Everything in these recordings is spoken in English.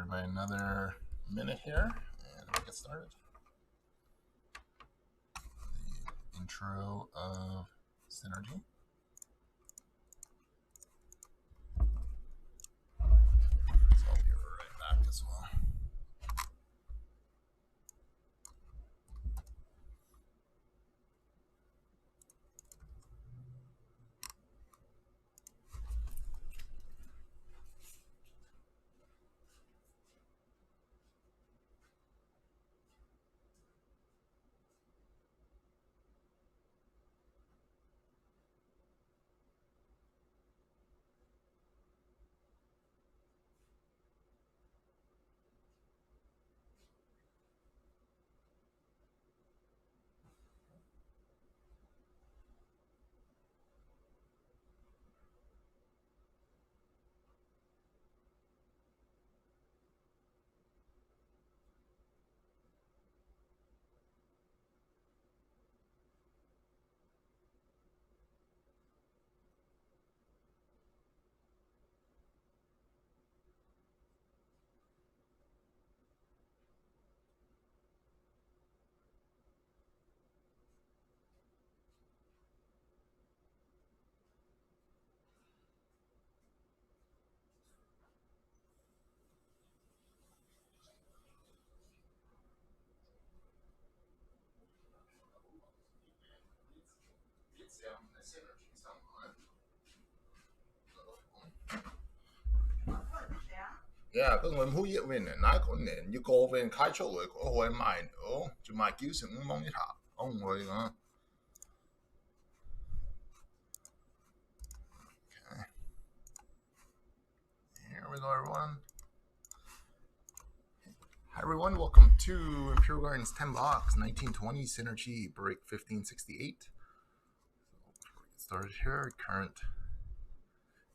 everybody another minute here and we'll get started. The intro of Synergy. So I'll be right back as well. Ja, 그건 왜 후이면은 나 건네 you go over 開出嚟嗰個賣到，就賣叫成五蚊一下，我唔會㗎。Okay. Here we go, everyone. Hi, everyone. Welcome to Imperial Gardens 10 box 1920 Synergy break 1568. So before we get started here, current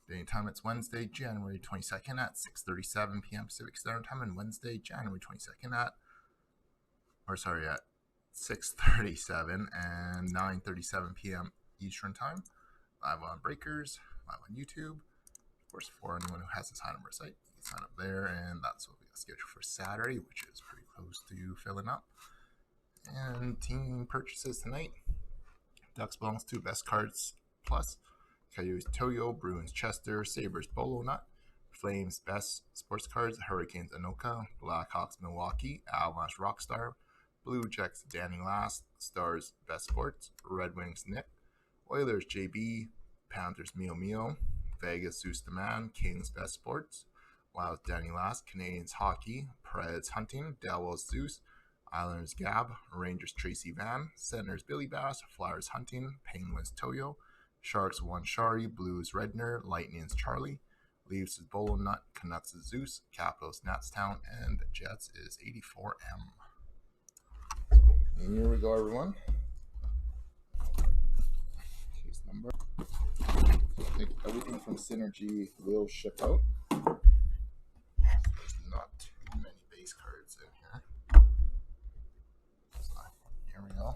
day time, it's Wednesday, January 22nd at 6:37 p.m. Pacific Standard Time, and Wednesday, January 22nd at 6:37 and 9:37 p.m. Eastern Time. Live on Breakers, live on YouTube. Of course, for anyone who has a sign up site, you can sign up there, and that's what we got scheduled for Saturday, which is pretty close to filling up. And team purchases tonight. Ducks belongs to Best Cards Plus. Coyotes Toyo, Bruins Chester, Sabres Bolo Nut, Flames Best Sports Cards, Hurricanes Anoka, Blackhawks Milwaukee, Avalanche Rockstar, Blue Jackets Danny Last, Stars Best Sports, Red Wings Nick, Oilers JB, Panthers Mio Mio, Vegas Zeus the Man, Kings Best Sports, Wild Danny Last, Canadians Hockey, Preds Hunting, Devils Zeus, Islanders Gab, Rangers Tracy Van, Senators Billy Bass, Flyers Hunting, Penguins Toyo, Sharks 1 Shari, Blues Redner, Lightning's Charlie, Leafs is Bolo Nut, Canucks is Zeus, Capitals Natstown, and the Jets is 84M. Here we go, everyone. Case number. I think everything from Synergy will ship out. There's not too many base cards in here. So here we go.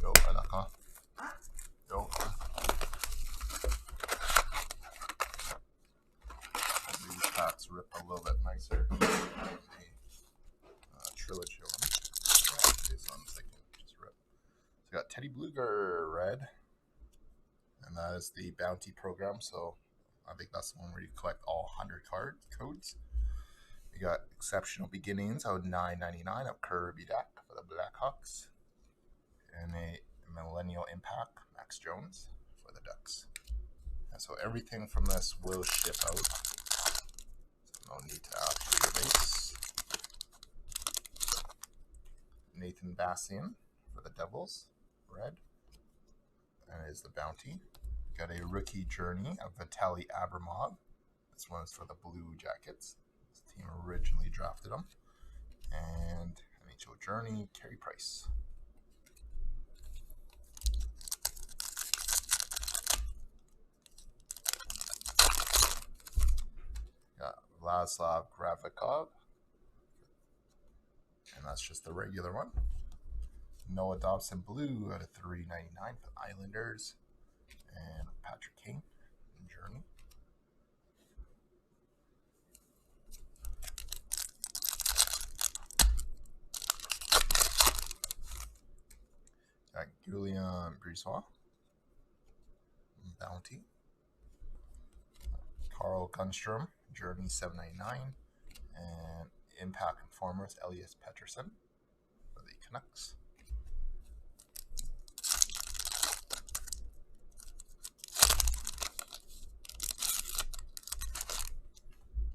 Yo, Alaka. Yo. These packs rip a little bit nicer. Trilogy one. Yeah, this one's like just rip. So I got Teddy Bluger red, and that is the bounty program. So I think that's the one where you collect all 100 codes. We got Exceptional Beginnings out of $9.99 of Kirby Dak for the Blackhawks, and a Millennial Impact Max Jones for the Ducks. And so everything from this will ship out. So no need to ask for your base. Nathan Bassian for the Devils, red. That is the bounty. Got a Rookie Journey of Vitaly Abramov. This one is for the Blue Jackets. This team originally drafted him. And NHL Journey, Carey Price. Got Vladislav Gravikov. And that's just the regular one. Noah Dobson Blue out of $3.99 for the Islanders. And Patrick King in Journey. Got Julian Brisebois, Bounty. Carl Gunstrom, Journey 799, and Impact Informers, Elias Pettersson for the Canucks.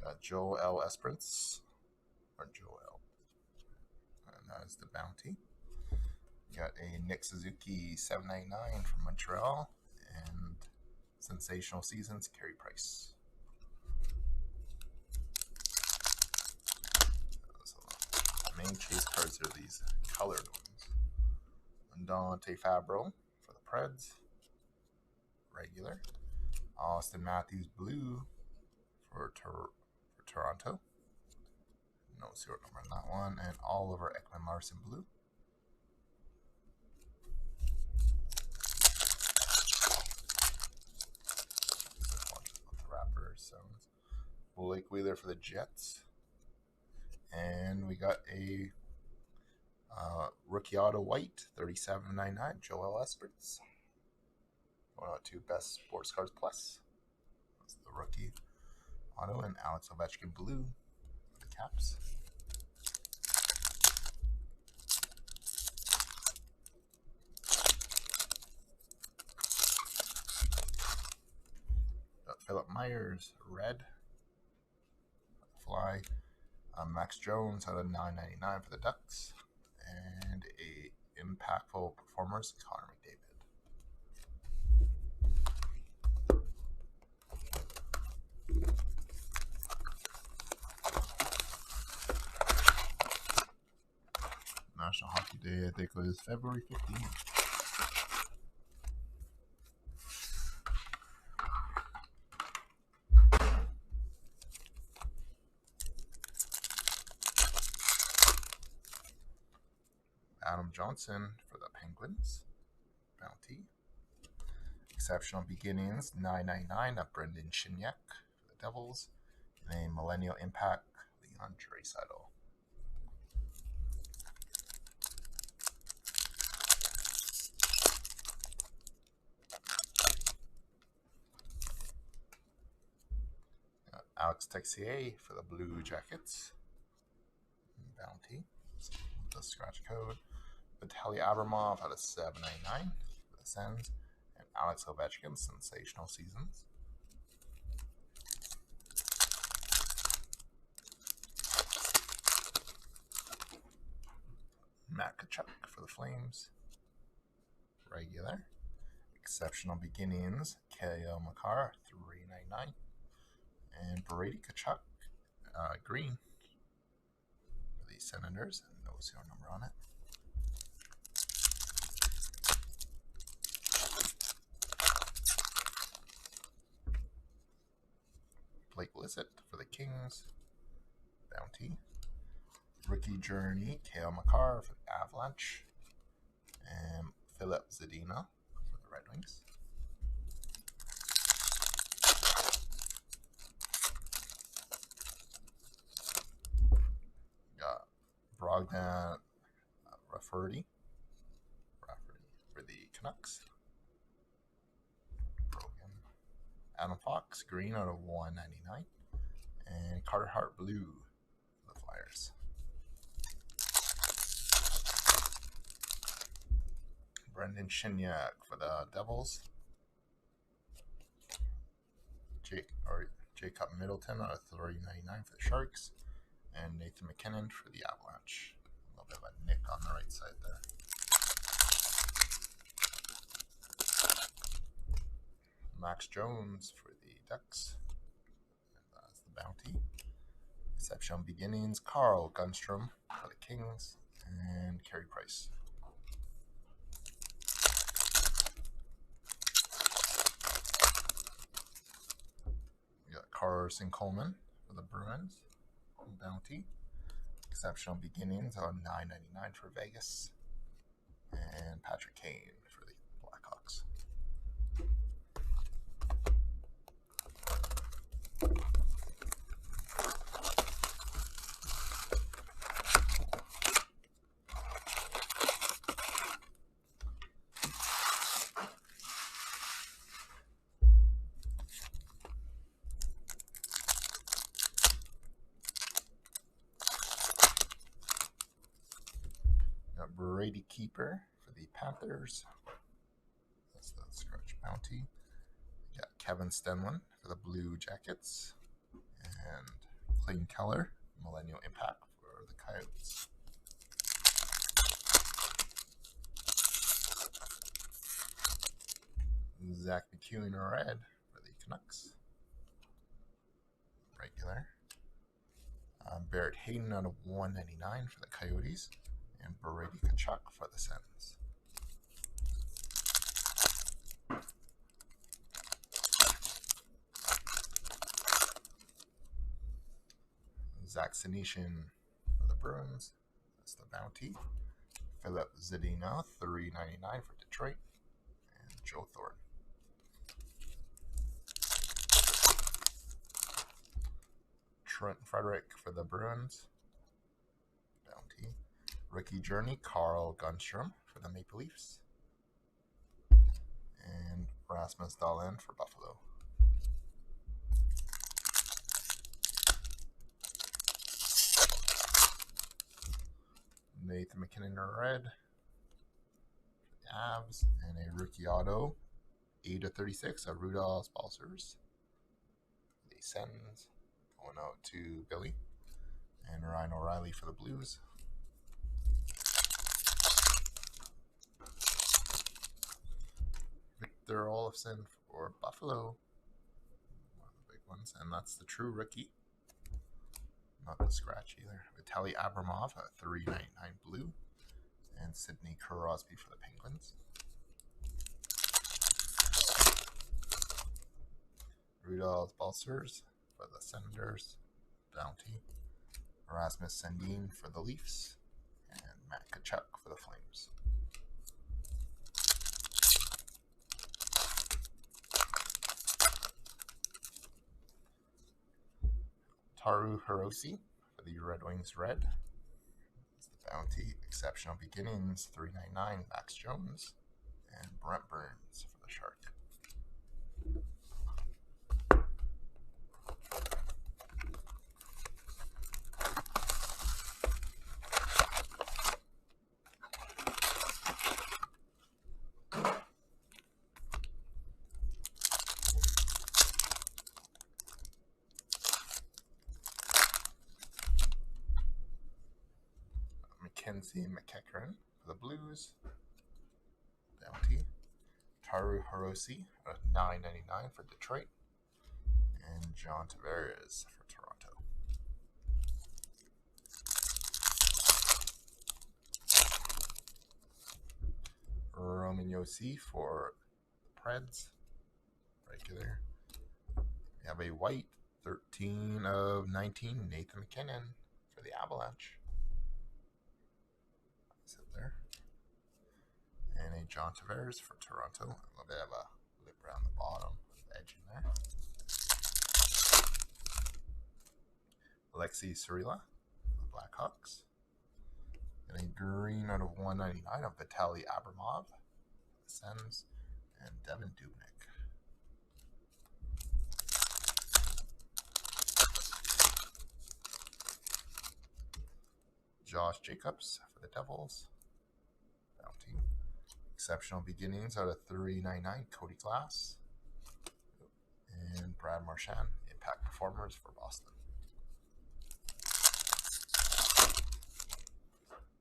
Got Joel Esperance, or Joel, and that is the Bounty. Got a Nick Suzuki 799 from Montreal, and Sensational Seasons, Carey Price. The main chase cards are these colored ones. Dante Fabro for the Preds, regular. Austin Matthews blue for Toronto. No serial number on that one. And Oliver Ekman-Larsson blue. Blake Wheeler for the Jets. And we got a rookie auto white, 37.99, Joel Esperance. One out two best sports cards plus. That's the rookie auto, and Alex Ovechkin blue for the Caps. Got Philip Myers red. Fly. Max Jones out of $9.99 for the Ducks, and a impactful performers, Connor McDavid. National Hockey Day, I think, was February 15th. Adam Johnson for the Penguins, Bounty. Exceptional Beginnings, $9.99 of Brendan Shiniak for the Devils. And a Millennial Impact, Leon Draisaitl. Alex Texier for the Blue Jackets, Bounty. The scratch code. Vitaly Abramov out of $7.99 for the Sens, and Alex Ovechkin, Sensational Seasons. Matt Tkachuk for the Flames, regular. Exceptional Beginnings, Kale McCarr, $3.99, and Brady Tkachuk, green for the Senators, and no serial number on it. Blake Lissett for the Kings, Bounty. Rookie Journey, Kale McCarr for the Avalanche, and Philip Zadina for the Red Wings. Got Brogdon Rafferty for the Canucks. Adam Fox, green out of $1.99, and Carter Hart blue for the Flyers. Brendan Shiniak for the Devils. Jacob Middleton out of $3.99 for the Sharks, and Nathan McKinnon for the Avalanche. A little bit of a nick on the right side there. Max Jones for the Ducks, and that's the Bounty. Exceptional Beginnings, Carl Gunstrom for the Kings, and Carey Price. We got Carson Coleman for the Bruins, Bounty. Exceptional Beginnings on $9.99 for Vegas, and Patrick Kane for the Blackhawks. Got Brady Keeper for the Panthers. That's the scratch bounty. We got Kevin Stenlund for the Blue Jackets. And Clayton Keller, Millennial Impact for the Coyotes. Zach McEwen red for the Canucks. Regular. Barrett Hayden out of 199 for the Coyotes. And Brady Tkachuk for the Sens. Zach Senyshyn for the Bruins. That's the bounty. Philip Zadina, $3.99 for Detroit. And Joe Thornton. Trent Frederick for the Bruins. Bounty. Ricky Journey, Carl Gunstrom for the Maple Leafs. And Rasmus Dahlin for Buffalo. Nathan McKinnon red for the Avs. And a rookie auto, 8/36 of Rudolph Balcers. The Sens. Going out to Billy. And Ryan O'Reilly for the Blues. Victor Olofsson for Buffalo. One of the big ones. And that's the true rookie. Not the scratch either. Vitaly Abramov at $3.99 blue. And Sidney Crosby for the Penguins. Rudolph Balcers for the Senators. Bounty. Rasmus Sandin for the Leafs. And Matt Tkachuk for the Flames. Taru Hirose for the Red Wings red. That's the bounty. Exceptional Beginnings, $3.99 Max Jones. And Brent Burns for the Shark. Mackenzie McEachran for the Blues. Bounty. Taru Hirose at $9.99 for Detroit. And John Tavares for Toronto. Roman Josi for the Preds. Regular. We have a white 13/19 Nathan McKinnon for the Avalanche. There. And a John Tavares for Toronto. A little bit of a lip around the bottom, edge in there. Alexei Surila, the Blackhawks. And a green out of 199 of Vitaly Abramov, the Sens, and Devin Dubnyk. Josh Jacobs for the Devils. Bounty. Exceptional Beginnings out of 3.99 Cody Glass. And Brad Marchand, Impact Performers for Boston.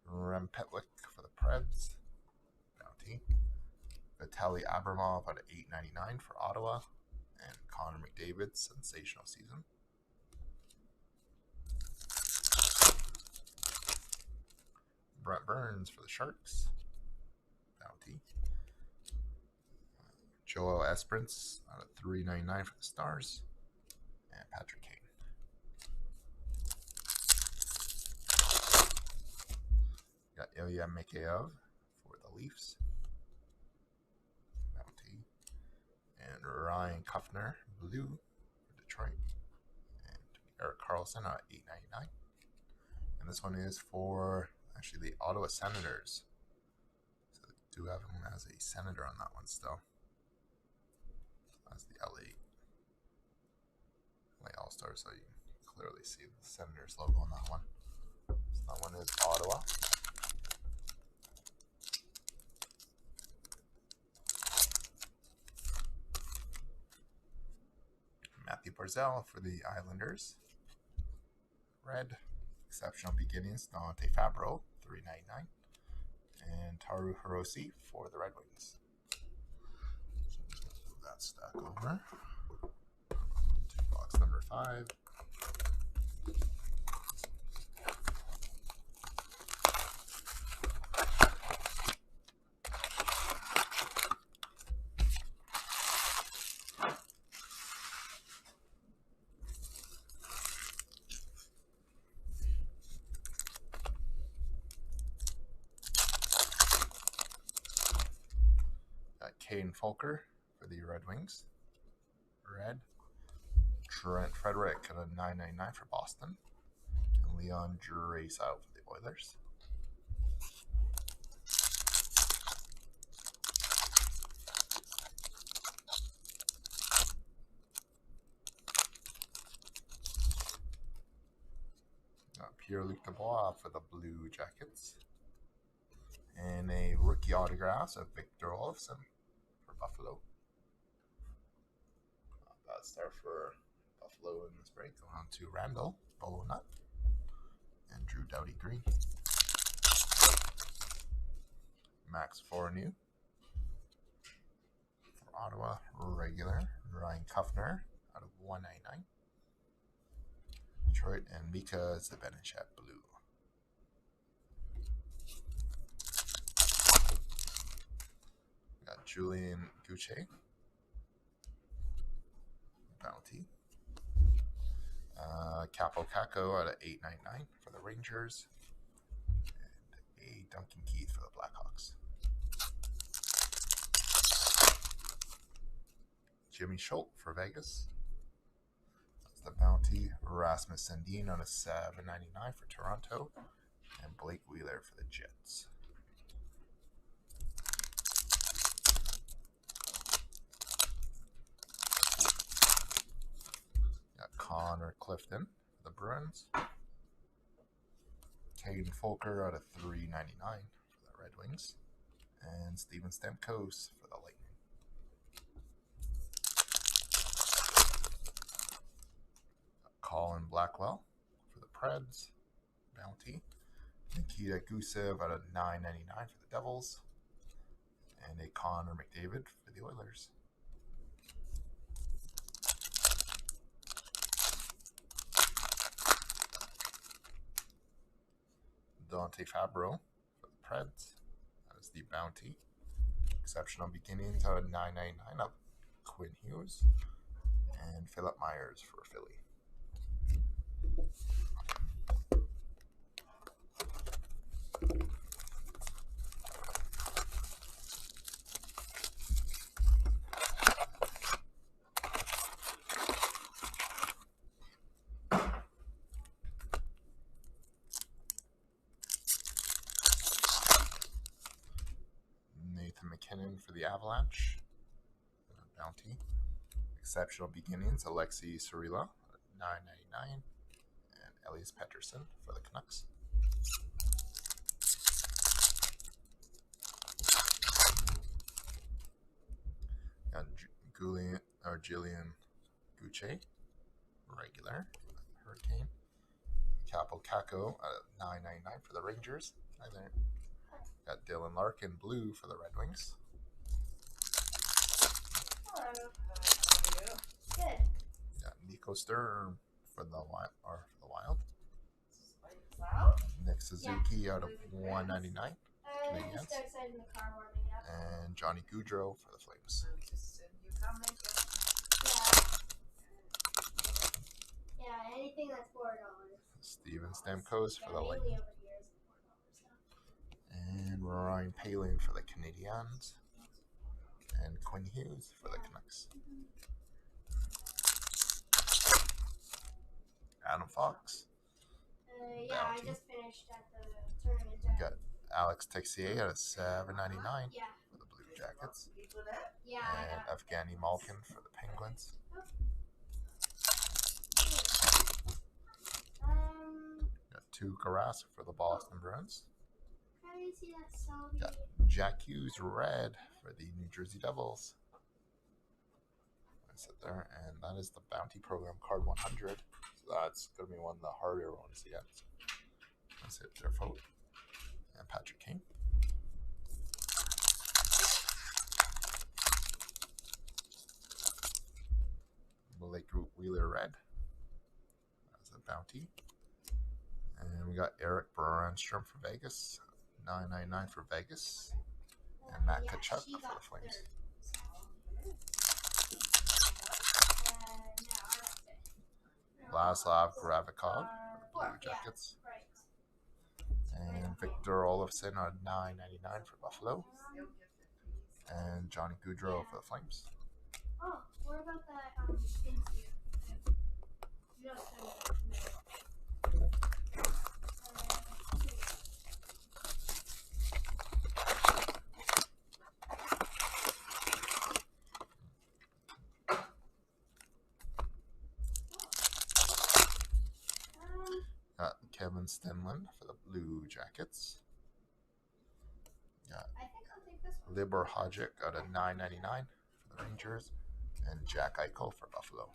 Rem Pitlick for the Preds. Bounty. Vitaly Abramov out of 8.99 for Ottawa. And Connor McDavid, sensational season. Brent Burns for the Sharks. Bounty. Joel Esperance out of 3.99 for the Stars. And Patrick Kane. Got Ilya Mikheyev for the Leafs. Bounty. And Ryan Kuffner, blue for Detroit. And Erik Karlsson at $8.99. And this one is for actually the Ottawa Senators. So they do have him as a Senator on that one still. That's the LA All-Stars, so you can clearly see the Senators logo on that one. So that one is Ottawa. Barzell for the Islanders. Red. Exceptional Beginnings, Dante Fabro, $3.99. And Taru Hirose for the Red Wings. So I'm just going to move that stack over to box number 5. Kane Fulker for the Red Wings. Red. Trent Frederick at a $9.99 for Boston. And Leon Draisaitl for the Oilers. Pierre-Luc Dubois for the Blue Jackets. And a rookie autograph of Victor Olofsson for Buffalo. Bad start for Buffalo in this break. Going on to Randall Bolonut and Drew Doughty Green. Max Fournier for Ottawa, regular. Ryan Kuffner out of $1.99. Detroit, and Mika Zibanejad blue. We got Julien Gauthier. Bounty. Capo Caco out of $8.99 for the Rangers. And a Duncan Keith for the Blackhawks. Jimmy Schultz for Vegas. That's the Bounty. Rasmus Sandin out of $7.99 for Toronto. And Blake Wheeler for the Jets. Got Connor Clifton for the Bruins. Caden Fulker out of $3.99 for the Red Wings. And Steven Stamkos for the Lightning. Colin Blackwell for the Preds. Bounty. Nikita Gusev out of $9.99 for the Devils. And a Connor McDavid for the Oilers. Dante Fabro for the Preds. That is the Bounty. Exceptional Beginnings out of $9.99 of Quinn Hughes. And Philip Myers for Philly. Nathan McKinnon for the Avalanche. Bounty. Exceptional Beginnings, Alexei Surila, $9.99. And Elias Pettersson for the Canucks. And Julien Gauthier, regular, Hurricane. Capo Caco at $9.99 for the Rangers. Got Dylan Larkin blue for the Red Wings. Hello. How are you? Good. Got Nico Sturm for the Wild. Wow. Nick Suzuki out of $1.99. I'm just outside in the car warming up. And Johnny Gaudreau for the Flames. You come make it. Yeah, anything that's $4. Steven Stamkos for the mainly Lightning. over here is $4 now. And Ryan Palin for the Canadiens. And Quinn Hughes for the Canucks. Adam Fox. Yeah, Bounty. I just finished at the tournament. Got Alex Texier out of $7.99 Yeah. for the Blue Jackets. Yeah. And Evgeny Malkin for the Penguins. Got Tuukka Rask for the Boston Bruins. How do you see that Saudi? Got Jack Hughes red for the New Jersey Devils. sit there, and that is the Bounty Program card 100. So that's going to be one of the harder ones to get. That's it there, folks. And Patrick Kane. Blake Wheeler Red. That's a Bounty. And we got Eric Brandstrom for Vegas. $9.99 for Vegas. And Matt Tkachuk for the Flames. Vladislav Gravikov for the Blue Jackets. And Victor Olofsson on $9.99 for Buffalo. And Johnny Gaudreau for the Flames. Oh, what about that skin here? Got Kevin Stenlund for the Blue Jackets. Got I think I'll take this one. Libor Hodgick out of $9.99 for the Rangers. And Jack Eichel for Buffalo.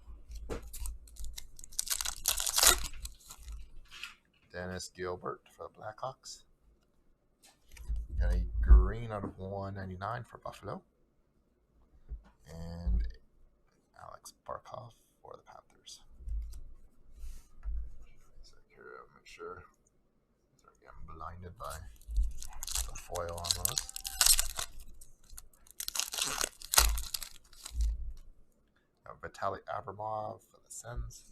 Dennis Gilbert for the Blackhawks. Got a green out of $1.99 for Buffalo. And Alex Barkov for the Panthers. Make sure they're getting blinded by the foil on those. Vitaly Abramov for the Sens.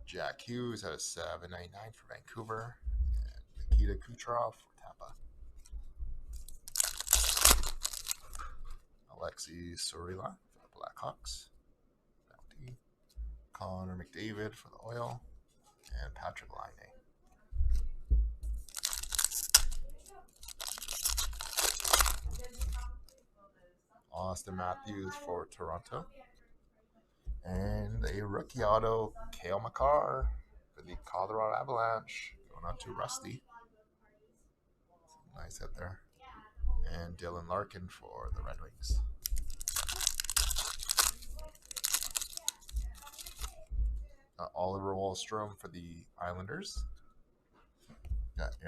Jack Hughes at a $7.99 for Vancouver. And Nikita Kucherov for Tampa. Alexei Sorila for the Blackhawks. Bounty. Connor McDavid for the Oil. And Patrick Laine. Austin Matthews for Toronto. And a rookie auto, Cale Makar for the Colorado Avalanche. Going out to Rusty. Nice hit there. And Dylan Larkin for the Red Wings. Oliver Wahlstrom for the Islanders. Got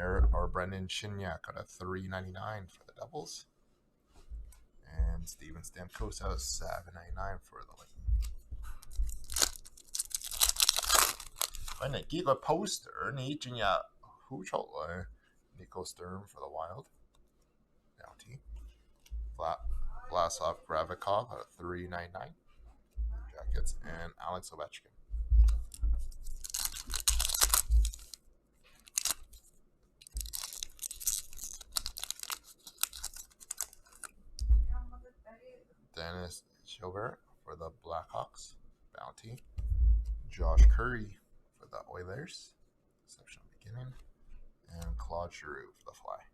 Brendan Shignac at a $3.99 for the Devils. And Steven Stamkos at a $7.99 for the Lightning. And a giga poster, 你真呀好出來 Nico Sturm for the Wild. Bounty. Vladislav Gravikov at a $3.99 Jackets. And Alex Ovechkin. Dennis Gilbert for the Blackhawks. Bounty. Josh Curry for the Oilers. Exceptional beginning. And Claude Giroux for the Fly.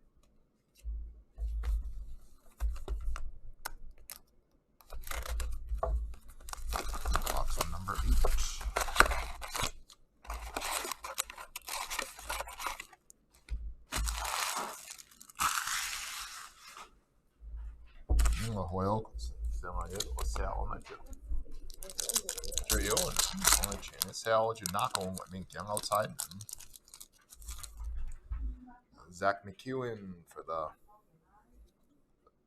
Box number 8. Hoyle. 我 sell 咪就最有我哋全嘅 sell 就 knock on 外面講 outside. Zach McEwen for the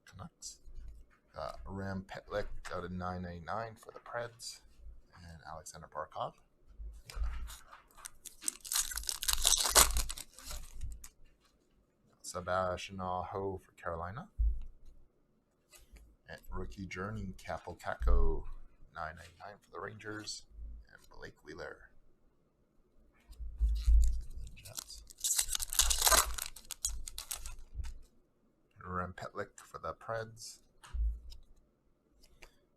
Canucks. Ram Petlik out of $9.99 for the Preds. And Alexander Barkov. Sebastian Aho for Carolina. And rookie Journey Capo Caco, $9.99 for the Rangers. And Blake Wheeler. Jets. Rem Petlik for the Preds.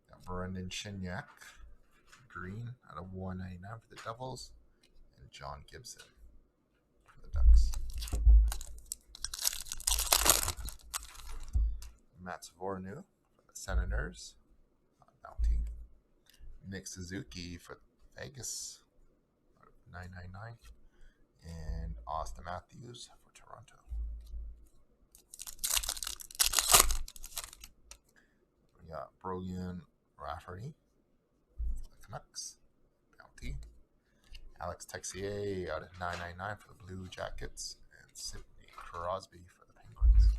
Got Brendan Shignac, green out of $1.99 for the Devils. And John Gibson for the Ducks. Matt Vornu for the Senators. Bounty. Nick Suzuki for Vegas. $9.99. And Austin Matthews for Toronto. We got Brilliant Rafferty for the Canucks. Bounty. Alex Texier out of 999 for the Blue Jackets. And Sidney Crosby for the Penguins.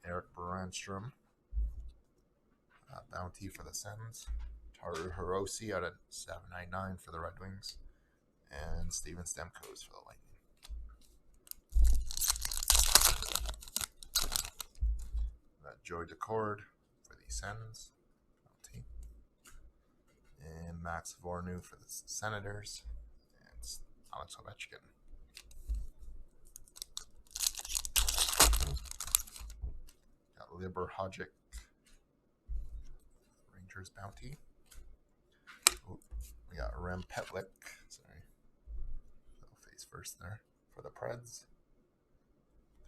Eric Brandstrom. Bounty for the Sens. Taru Hirose out of 799 for the Red Wings. And Steven Stamkos for the Lightning. Joy Decord for the Sens. Bounty. And Max Vornu for the Senators. And Alex Ovechkin. Got Liber Hodgick. Rangers Bounty. Ooh, we got Rem Petlik. Sorry. Face first there. For the Preds.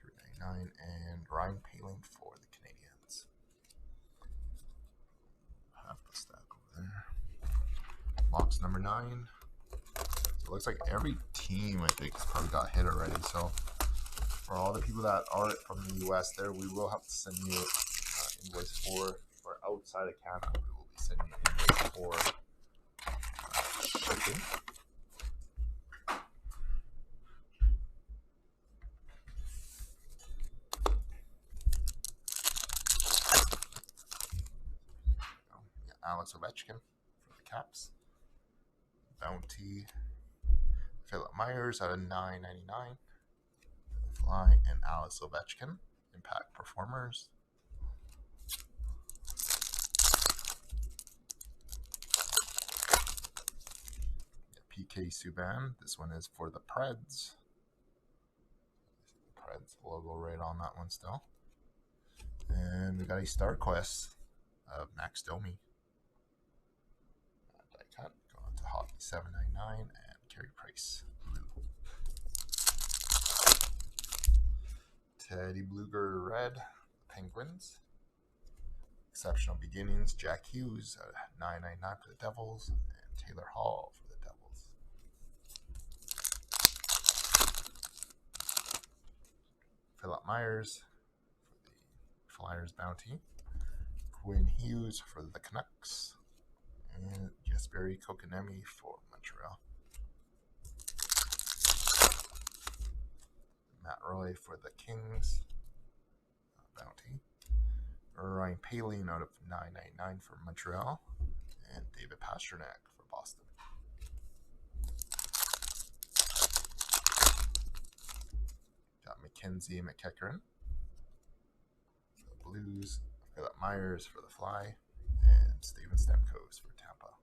399. And Ryan Poehling for the Canadiens. Half the stack over there. Box number 9. So it looks like every team, I think, has probably got hit already. So for all the people that are from the US there, we will have to send you invoice for outside of Canada. We will be sending you invoice for shipping. Alex Ovechkin for the Caps. Bounty. Philip Myers out of 999. Fly and Alex Ovechkin. Impact Performers. PK Subban. This one is for the Preds. Preds logo right on that one still. And we got a Star Quest of Max Domi. Die cut. Going to Hockey 799 and Carey Price. Blue. Teddy Bluger Red. Penguins. Exceptional Beginnings. Jack Hughes at 999 for the Devils. And Taylor Hall for the Devils. Philip Myers for the Flyers Bounty. Quinn Hughes for the Canucks. And Jesperi Kotkaniemi for Montreal. Matt Roy for the Kings. Bounty. Ryan Poehling out of 999 for Montreal. And David Pastrnak for Boston. Got Mackenzie McEachern for the Blues. Philip Myers for the Fly. And Steven Stamkos for Tampa.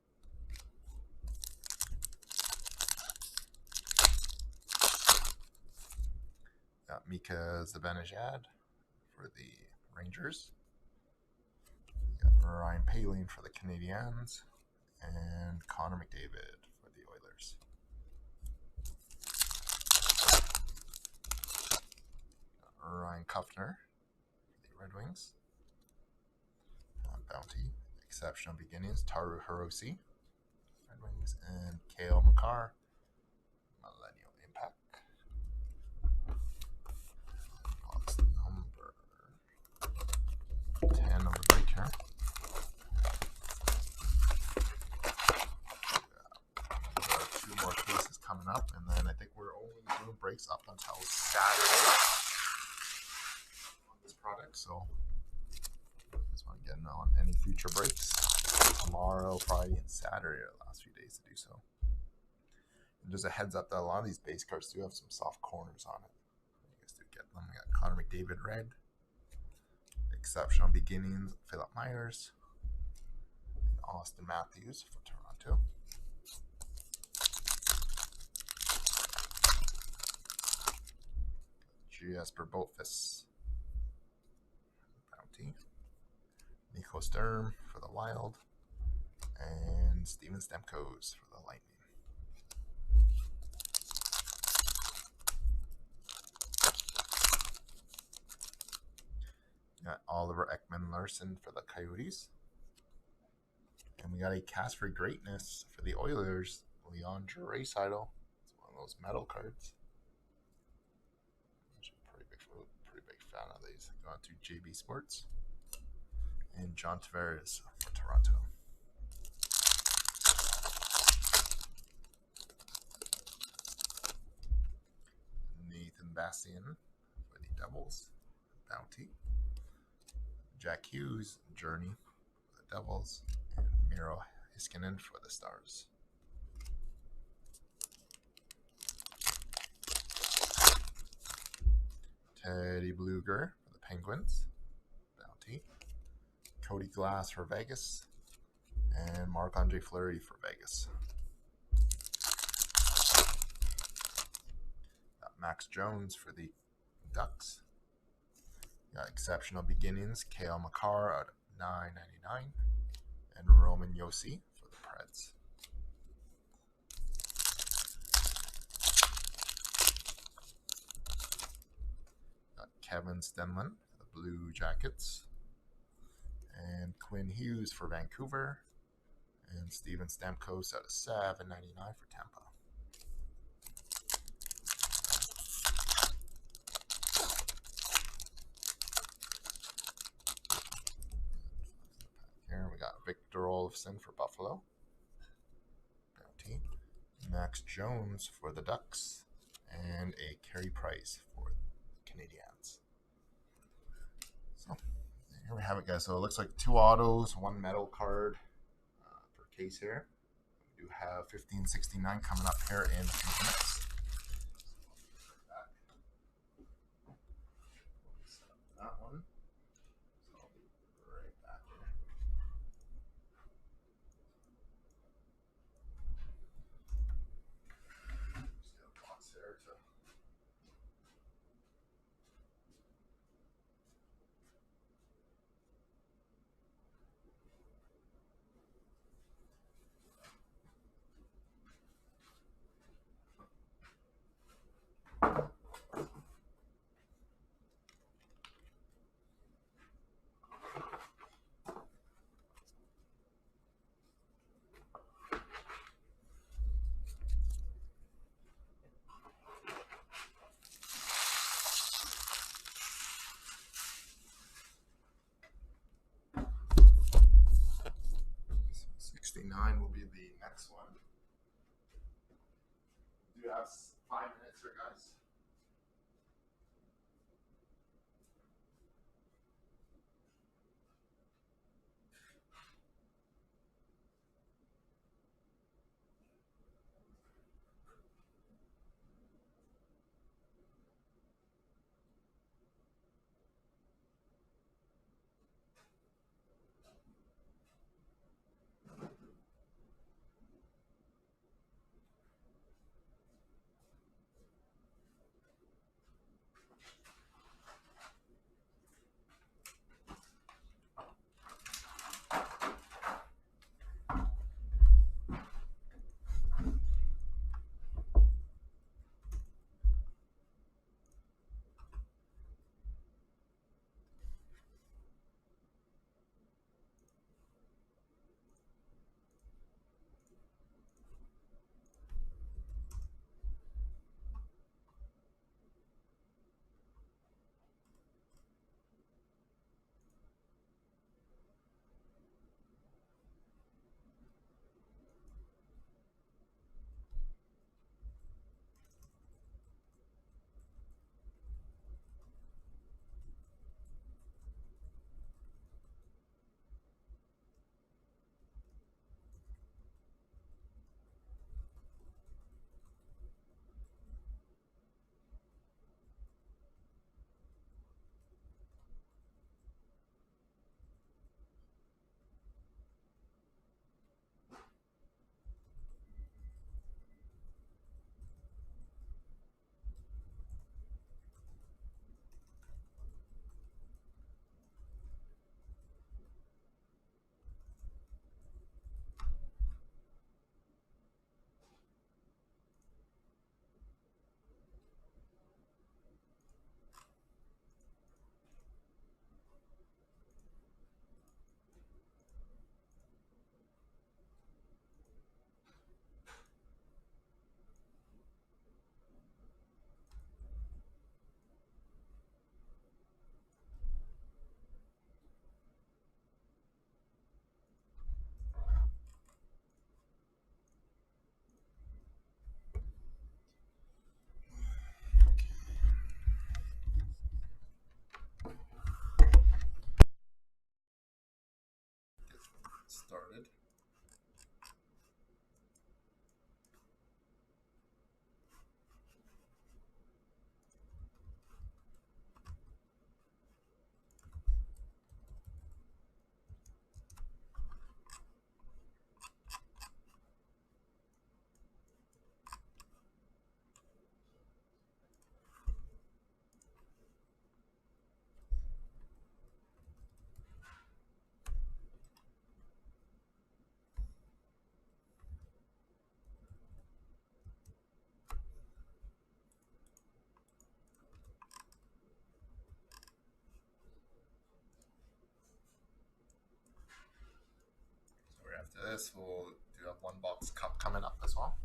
Got Mika Zibanejad for the Rangers. Got Ryan Poehling for the Canadiens. And Connor McDavid for the Oilers. Got Ryan Kuffner for the Red Wings. Bounty. Exceptional Beginnings. Taru Hirose. Red Wings. And Cale Makar. Millennial Impact. Box number 10 of the break here. There are 2 more cases coming up, and then I think we're only doing breaks up until Saturday on this product, so just want to get on any future breaks. Tomorrow, Friday, and Saturday are the last few days to do so. And just a heads up that a lot of these base cards do have some soft corners on it. You guys do get them. We got Connor McDavid Red. Exceptional Beginnings, Philip Myers. And Austin Matthews for Toronto. Jesper Boatface. Bounty. Nico Sturm for the Wild. And Steven Stamkos for the Lightning. Got Oliver Ekman-Larsson for the Coyotes. And we got a Cast for Greatness for the Oilers, Leon Draisaitl. It's one of those metal cards. Pretty fan of these. Going to JB Sports. And John Tavares for Toronto. Nathan Bastian for the Devils. Bounty. Jack Hughes, Journey for the Devils. And Miro Heiskanen for the Stars. Teddy Bluger for the Penguins. Bounty. Cody Glass for Vegas. And Marc-Andre Fleury for Vegas. Got Max Jones for the Ducks. Got Exceptional Beginnings, Kale McCarr at $9.99. And Roman Josi for the Preds. Got Kevin Stenlund for the Blue Jackets. And Quinn Hughes for Vancouver. And Steven Stamkos at $7.99 for Tampa. Here we got Victor Olofsson for Buffalo. Bounty. Max Jones for the Ducks. And a Carey Price for the Canadiens. So here we have it, guys. So it looks like 2 autos, 1 metal card per case here. We do have 1569 coming up here in a few minutes. That one. So I'll be right back here. Just get a box here to. Will be the next one. Do you have 5 minutes here, guys? started. So right after this, we'll do a one box cup coming up as well.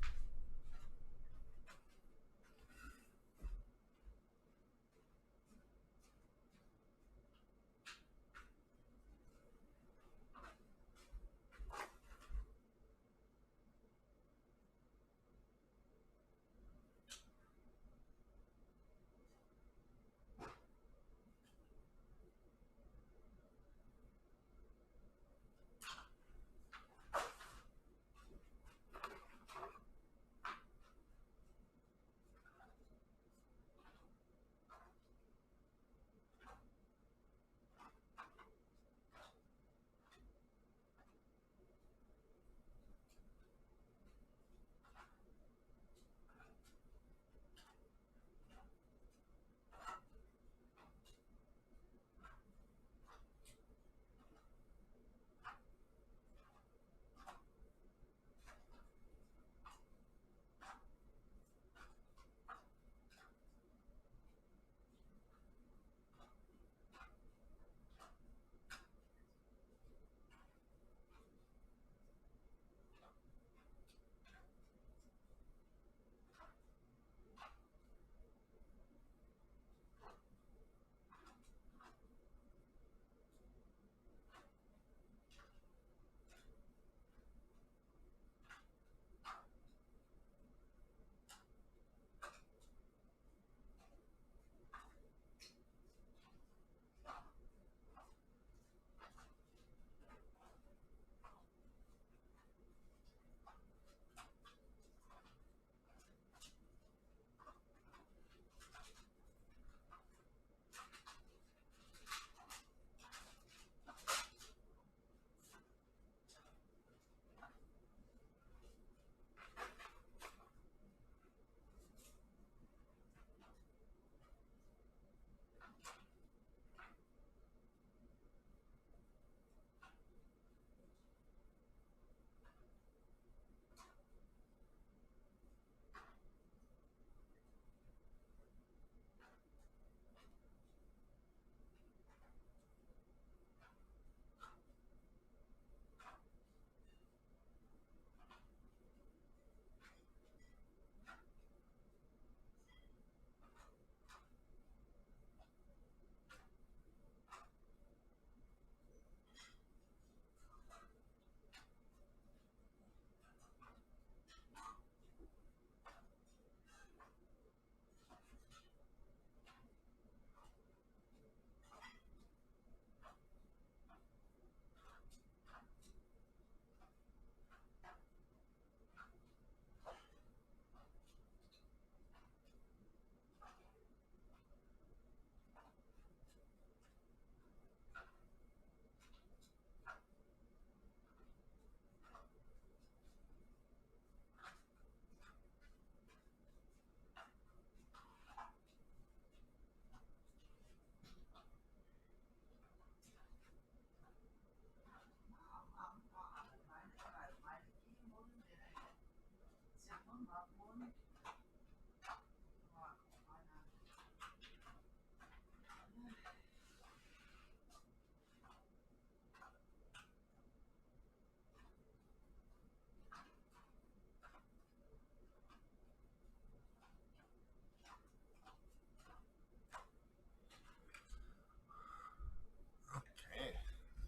Okay,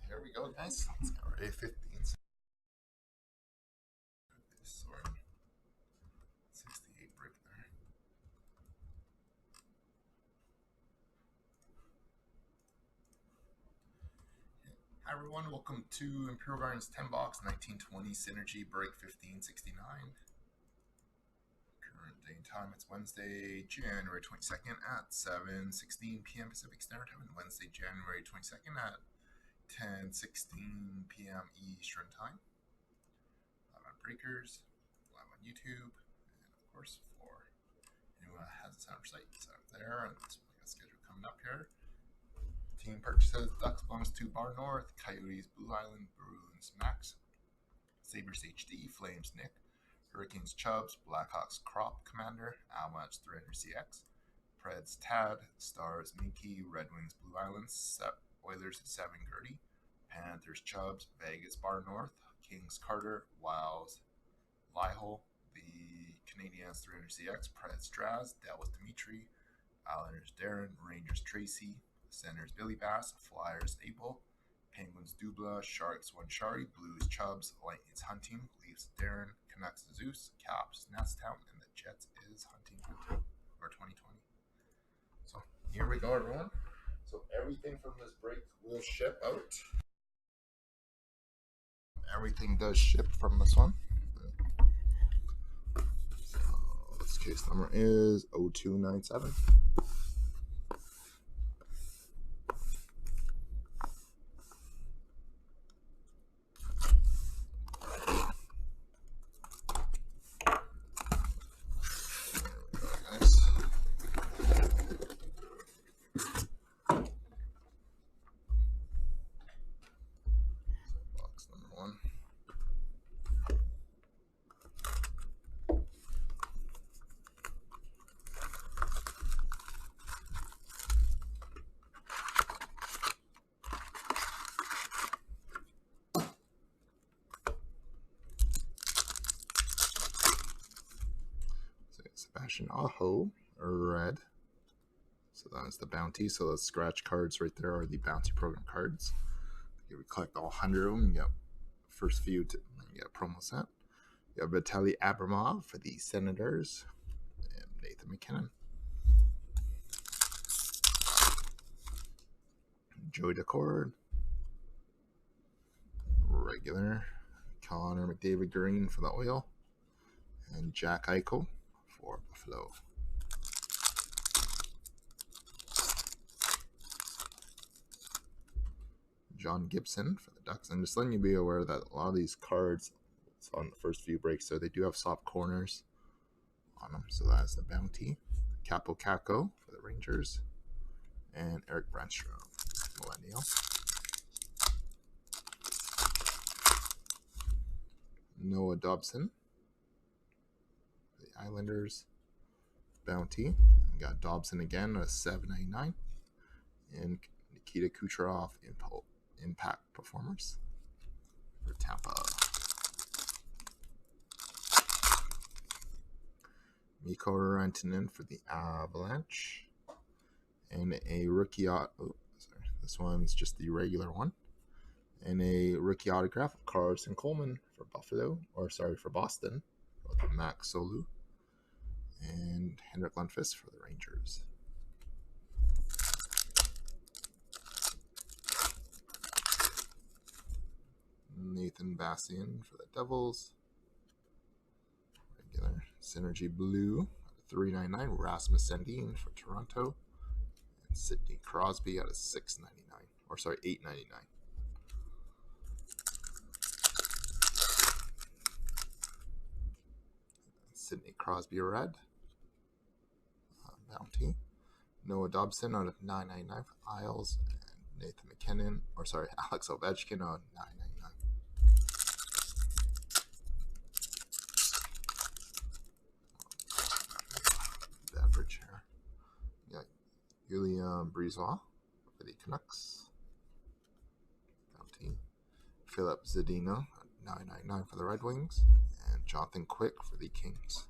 here we go, guys. Let's get our A15. Sword. 68 break there. Hi everyone, welcome to Imperial Gardens 10 box 1920 Synergy Break 1569. Current day and time, it's Wednesday, January 22nd at 7:16 p.m. Pacific Standard Time, and Wednesday, January 22nd at 10:16 p.m. Eastern Time. Live on Breakers, live on YouTube, and of course for anyone that has a sign up site, sign up there, and that's what we got scheduled coming up here. Team purchases: Ducks bonus 2 Bar North, Coyotes Blue Island, Bruins Max, Sabres HD, Flames Nick, Hurricanes Chubbs, Blackhawks Crop Commander, Avalanche 300 CX, Preds Tad, Stars Minky, Red Wings Blue Islands, Oilers 7 Gertie, Panthers Chubbs, Vegas Bar North, Kings Carter, Wiles Lihol, the Canadiens 300 CX, Preds Draz, Devils Dimitri, Islanders Darren, Rangers Tracy, Senators Billy Bass, Flyers Abel, Penguins Dubla, Sharks 1 Shari, Blues Chubbs, Lightning's Hunting, Leafs Darren, Canucks Zeus, Caps Nasttown, and the Jets is Hunting for 2020. So here we go, everyone. So everything from this break will ship out. Everything does ship from this one. This case number is 0297. Sebastian Aho, red. So that's the bounty. So the scratch cards right there are the bounty program cards. You collect all 100 of them. You get first few to get a promo set. You have Vitaly Abramov for the Senators and Nathan McKinnon. Joey Decord, regular. Connor McDavid Green for the Oil, and Jack Eichel for Buffalo. John Gibson for the Ducks. And just letting you be aware that a lot of these cards, it's on the first few breaks, so they do have soft corners on them. So that's the bounty. Capo Caco for the Rangers, and Eric Brandstrom, Millennial. Noah Dobson for the Islanders, bounty. We got Dobson again at $7.99, and Nikita Kucherov, Impact Performers for Tampa. Mikko Rantanen for the Avalanche, and a rookie. This one's just the regular one, and a rookie autograph of Carson Coleman for for Boston, with Max Solu, and Henrik Lundqvist for the Rangers. Nathan Bassian for the Devils, regular. Synergy Blue, $3.99. Rasmus Sandin for Toronto, and Sidney Crosby at a $8.99. Sidney Crosby red, bounty. Noah Dobson out of $9.99 for Isles, and Nathan McKinnon, Alex Ovechkin on $9.99. Beverage here. Yeah, Julian Brisebois for the Canucks, bounty. Philip Zadina at $9.99 for the Red Wings, and Jonathan Quick for the Kings.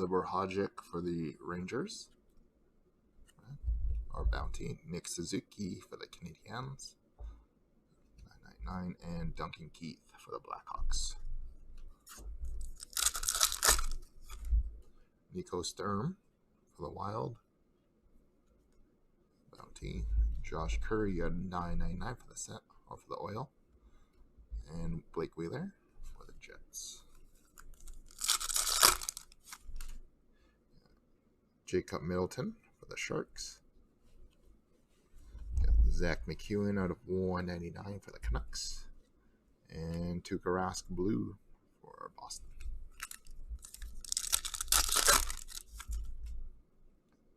Libor Hojic for the Rangers. Our bounty. Nick Suzuki for the Canadiens. 999. And Duncan Keith for the Blackhawks. Nico Sturm for the Wild. Bounty. Josh Curry at 999 for the set or for the Oil. And Blake Wheeler for the Jets. Jacob Middleton for the Sharks. Zach McEwen out of 199 for the Canucks. And Tuukka Rask blue for Boston.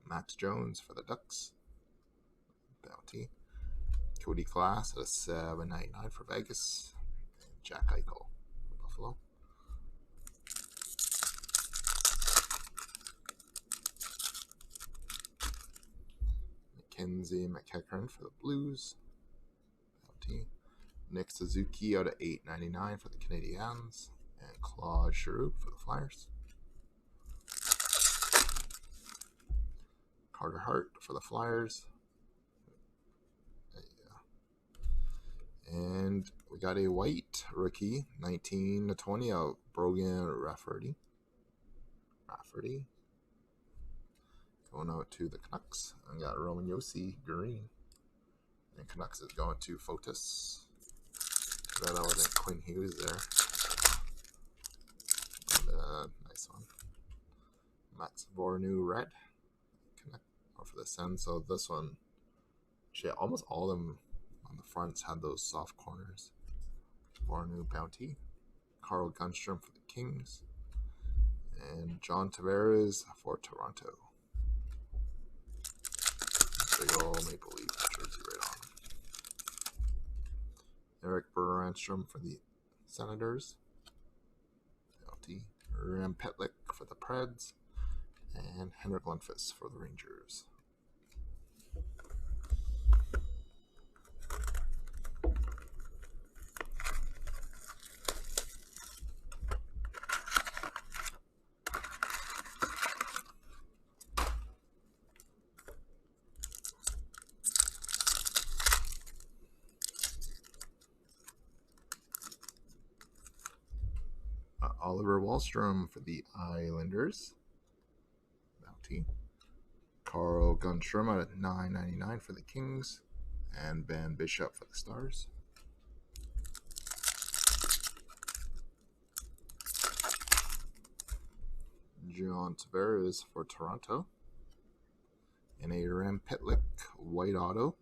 Max Jones for the Ducks. Bounty. Cody Glass at a 799 for Vegas. And Jack Eichel for Buffalo. Mackenzie McEachern for the Blues. Bounty. Nick Suzuki out of 899 for the Canadiens. And Claude Giroux for the Flyers. Carter Hart for the Flyers. And we got a white rookie, 19/20 out, Brogan Rafferty. Going out to the Canucks. I got Roman Josi green. And Canucks is going to Fotis. That wasn't Quinn Hughes there. And, nice one. Max Vornu red. For the Sens. So this one, shit, almost all of them on the fronts had those soft corners. Vornu Bounty. Carl Gunstrom for the Kings. And John Tavares for Toronto. Big old Maple Leaf jersey right on. Eric Bergstrom for the Senators. Bounty. Rem Pitlick for the Preds. And Henrik Lundqvist for the Rangers. Oliver Wahlstrom for the Islanders. Bounty. Carl Gunstrom at $9.99 for the Kings. And Ben Bishop for the Stars. John Tavares for Toronto. And a Rem Pitlick white auto,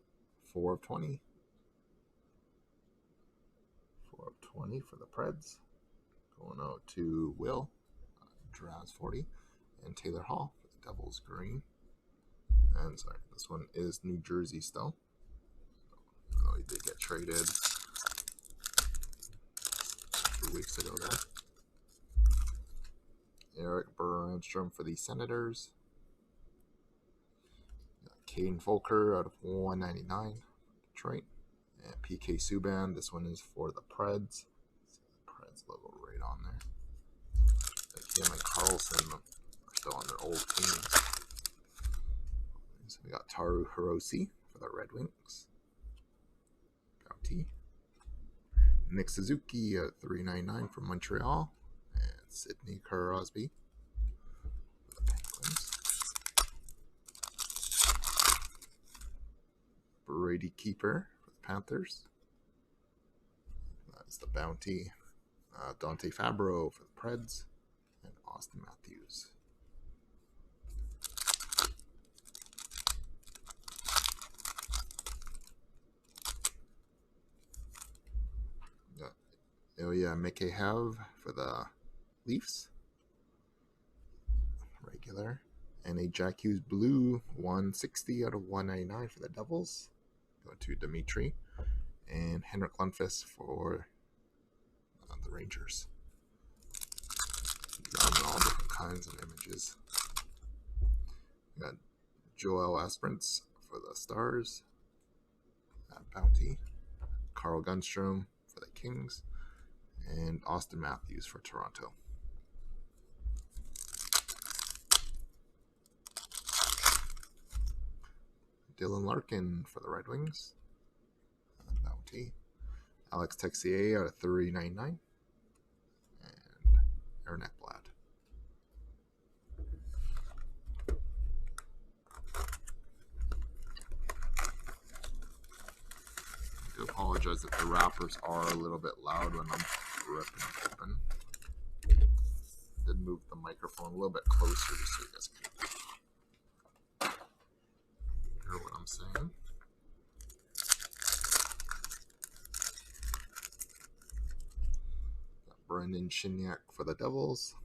4/20. 4/20 for the Preds. Going out to Will, Draz 40, and Taylor Hall for the Devils green. And sorry, this one is New Jersey still. Even though he did get traded 2 weeks ago there. Eric Bergstrom for the Senators. Caden Volker out of 199, Detroit. And PK Subban, this one is for the Preds. See the Preds logo right on there. Him and Carlson are still on their old team. So we got Taru Hirose for the Red Wings. Bounty. Nick Suzuki at $3.99 from Montreal. And Sidney Crosby for the Penguins. Brady Keeper for the Panthers. That's the Bounty. Dante Fabro for the Preds. And Austin Matthews. Mickey Have for the Leafs. Regular. And a Jack Hughes blue 160 out of 199 for the Devils. Go to Dimitri. And Henrik Lundqvist for the Rangers. All different kinds of images. We got Joel Asprents for the Stars. Bounty. Carl Gunstrom for the Kings. And Austin Matthews for Toronto. Dylan Larkin for the Red Wings. Bounty. Alex Texier out of 399. And Aaron Ekblad. I do apologize if the wrappers are a little bit loud when I'm ripping it open. Did move the microphone a little bit closer just so you guys can hear what I'm saying. Got Brendan Shiniak for the Devils.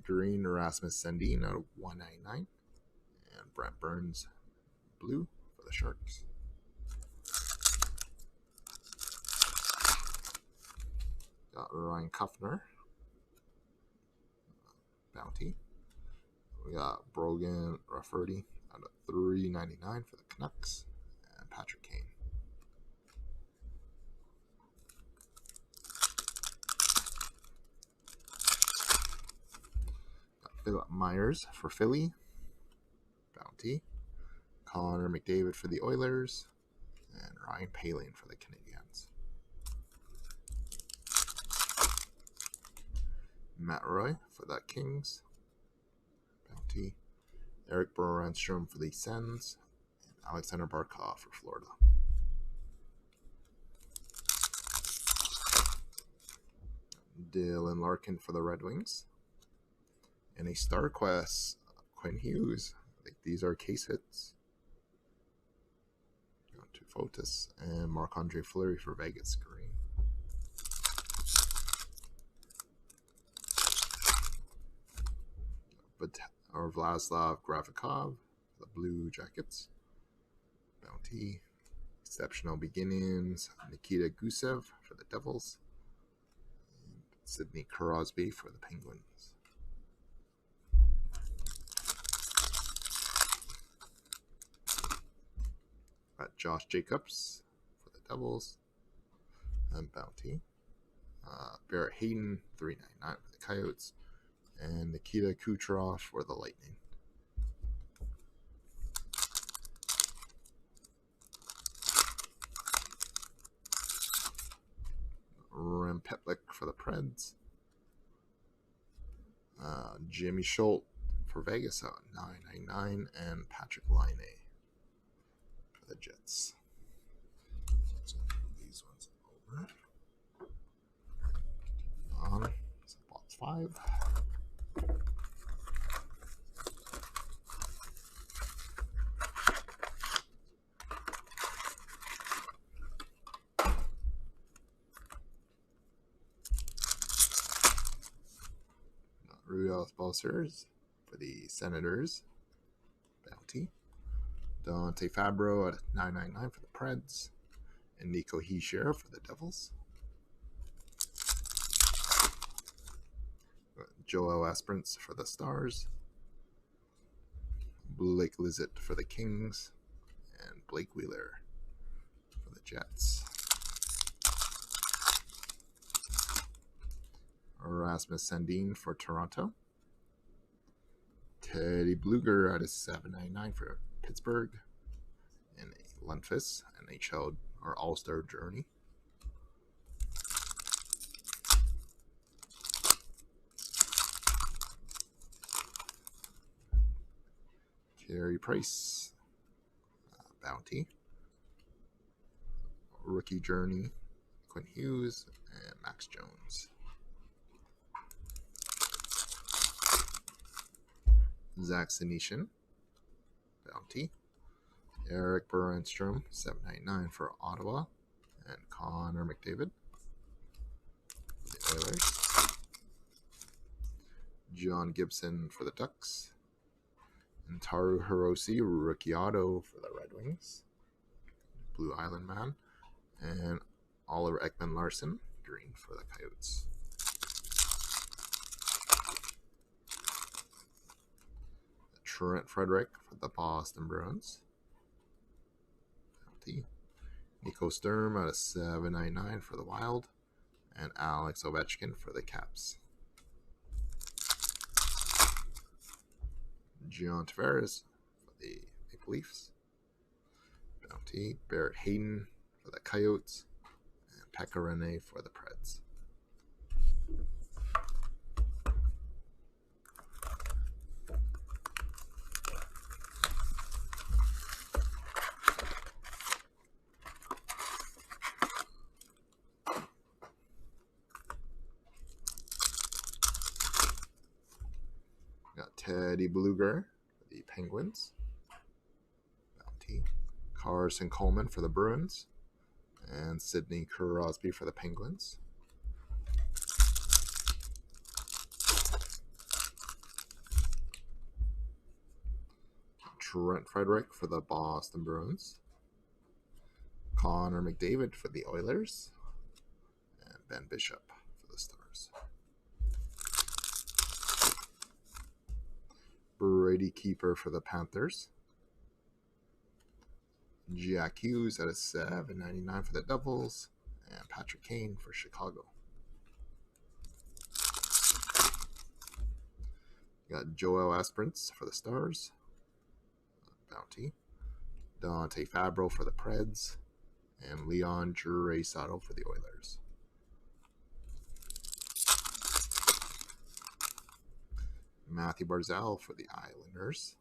Green Erasmus Sandin out of 199. And Brent Burns blue for the Sharks. Got Ryan Kuffner. Bounty. We got Brogan Rafferty out of 399 for the Canucks. And Patrick Kane. Got Philip Myers for Philly. Bounty. Connor McDavid for the Oilers. And Ryan Poehling for the Canadiens. Matt Roy for the Kings. Bounty. Eric Bornstrom for the Sens. And Alexander Barkov for Florida. Dylan Larkin for the Red Wings. And a Star Quest, Quinn Hughes. I think these are case hits. Got to Fotis. And Marc-Andre Fleury for Vegas Green. Or Vladislav Gravikov, the Blue Jackets. Bounty. Exceptional Beginnings, Nikita Gusev for the Devils. And Sidney Crosby for the Penguins. Got Josh Jacobs for the Devils. And Bounty. Barrett Hayden, 399 for the Coyotes. And Nikita Kucherov for the Lightning. Rem Pitlick for the Preds. Jimmy Schultz for Vegas out 999. And Patrick Laine for the Jets. So move these ones over. On. So box 5. Rudolph Balcers for the Senators. Bounty. Dante Fabro at 999 for the Preds. And Nico Hischier for the Devils. Joel Esperance for the Stars. Blake Lizotte for the Kings. And Blake Wheeler for the Jets. Erasmus Sandin for Toronto. Teddy Bluger out of 799 for Pittsburgh. And a Lundqvist, NHL or All-Star Journey. Carey Price, Bounty. Rookie Journey, Quinn Hughes, and Max Jones. Zach Senyshyn, Bounty. Eric Bornstrom, 799 for Ottawa. And Connor McDavid for the Oilers. John Gibson for the Ducks. And Taru Hirose, rookie auto for the Red Wings. Blue Island Man. And Oliver Ekman-Larsson, green for the Coyotes. Trent Frederick for the Boston Bruins. Bounty. Nico Sturm out of 799 for the Wild. And Alex Ovechkin for the Caps. John Tavares for the Maple Leafs. Bounty, Barrett Hayden for the Coyotes. And Pekka Rinne for the Preds. Got Teddy Bluger for the Penguins. Bounty. Carson Coleman for the Bruins. And Sidney Crosby for the Penguins. Trent Frederick for the Boston Bruins. Connor McDavid for the Oilers. And Ben Bishop for the Stars. Brady Keeper for the Panthers. Jack Hughes at a $7.99 for the Devils. And Patrick Kane for Chicago. You got Joel Esperance for the Stars. Bounty. Dante Fabro for the Preds. And Leon Draisaitl for the Oilers. Matthew Barzal for the Islanders.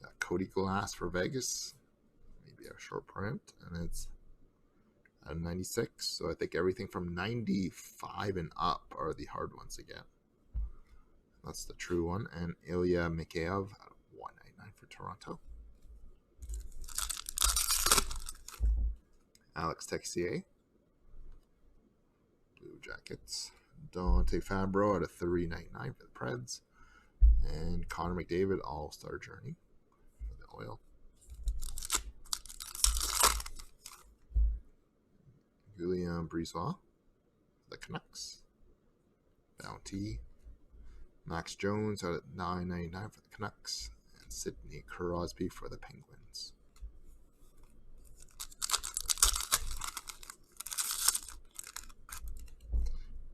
Got Cody Glass for Vegas. Maybe a short print. And it's a 96. So I think everything from 95 and up are the hard ones again. That's the true one. And Ilya Mikheyev at 199 for Toronto. Alex Texier, Blue Jackets. Dante Fabro at a $3.99 for the Preds. And Connor McDavid, All-Star Journey for the Oil. Julien Brisebois, the Canucks. Bounty. Max Jones at $9.99 for the Canucks. And Sidney Crosby for the Penguins.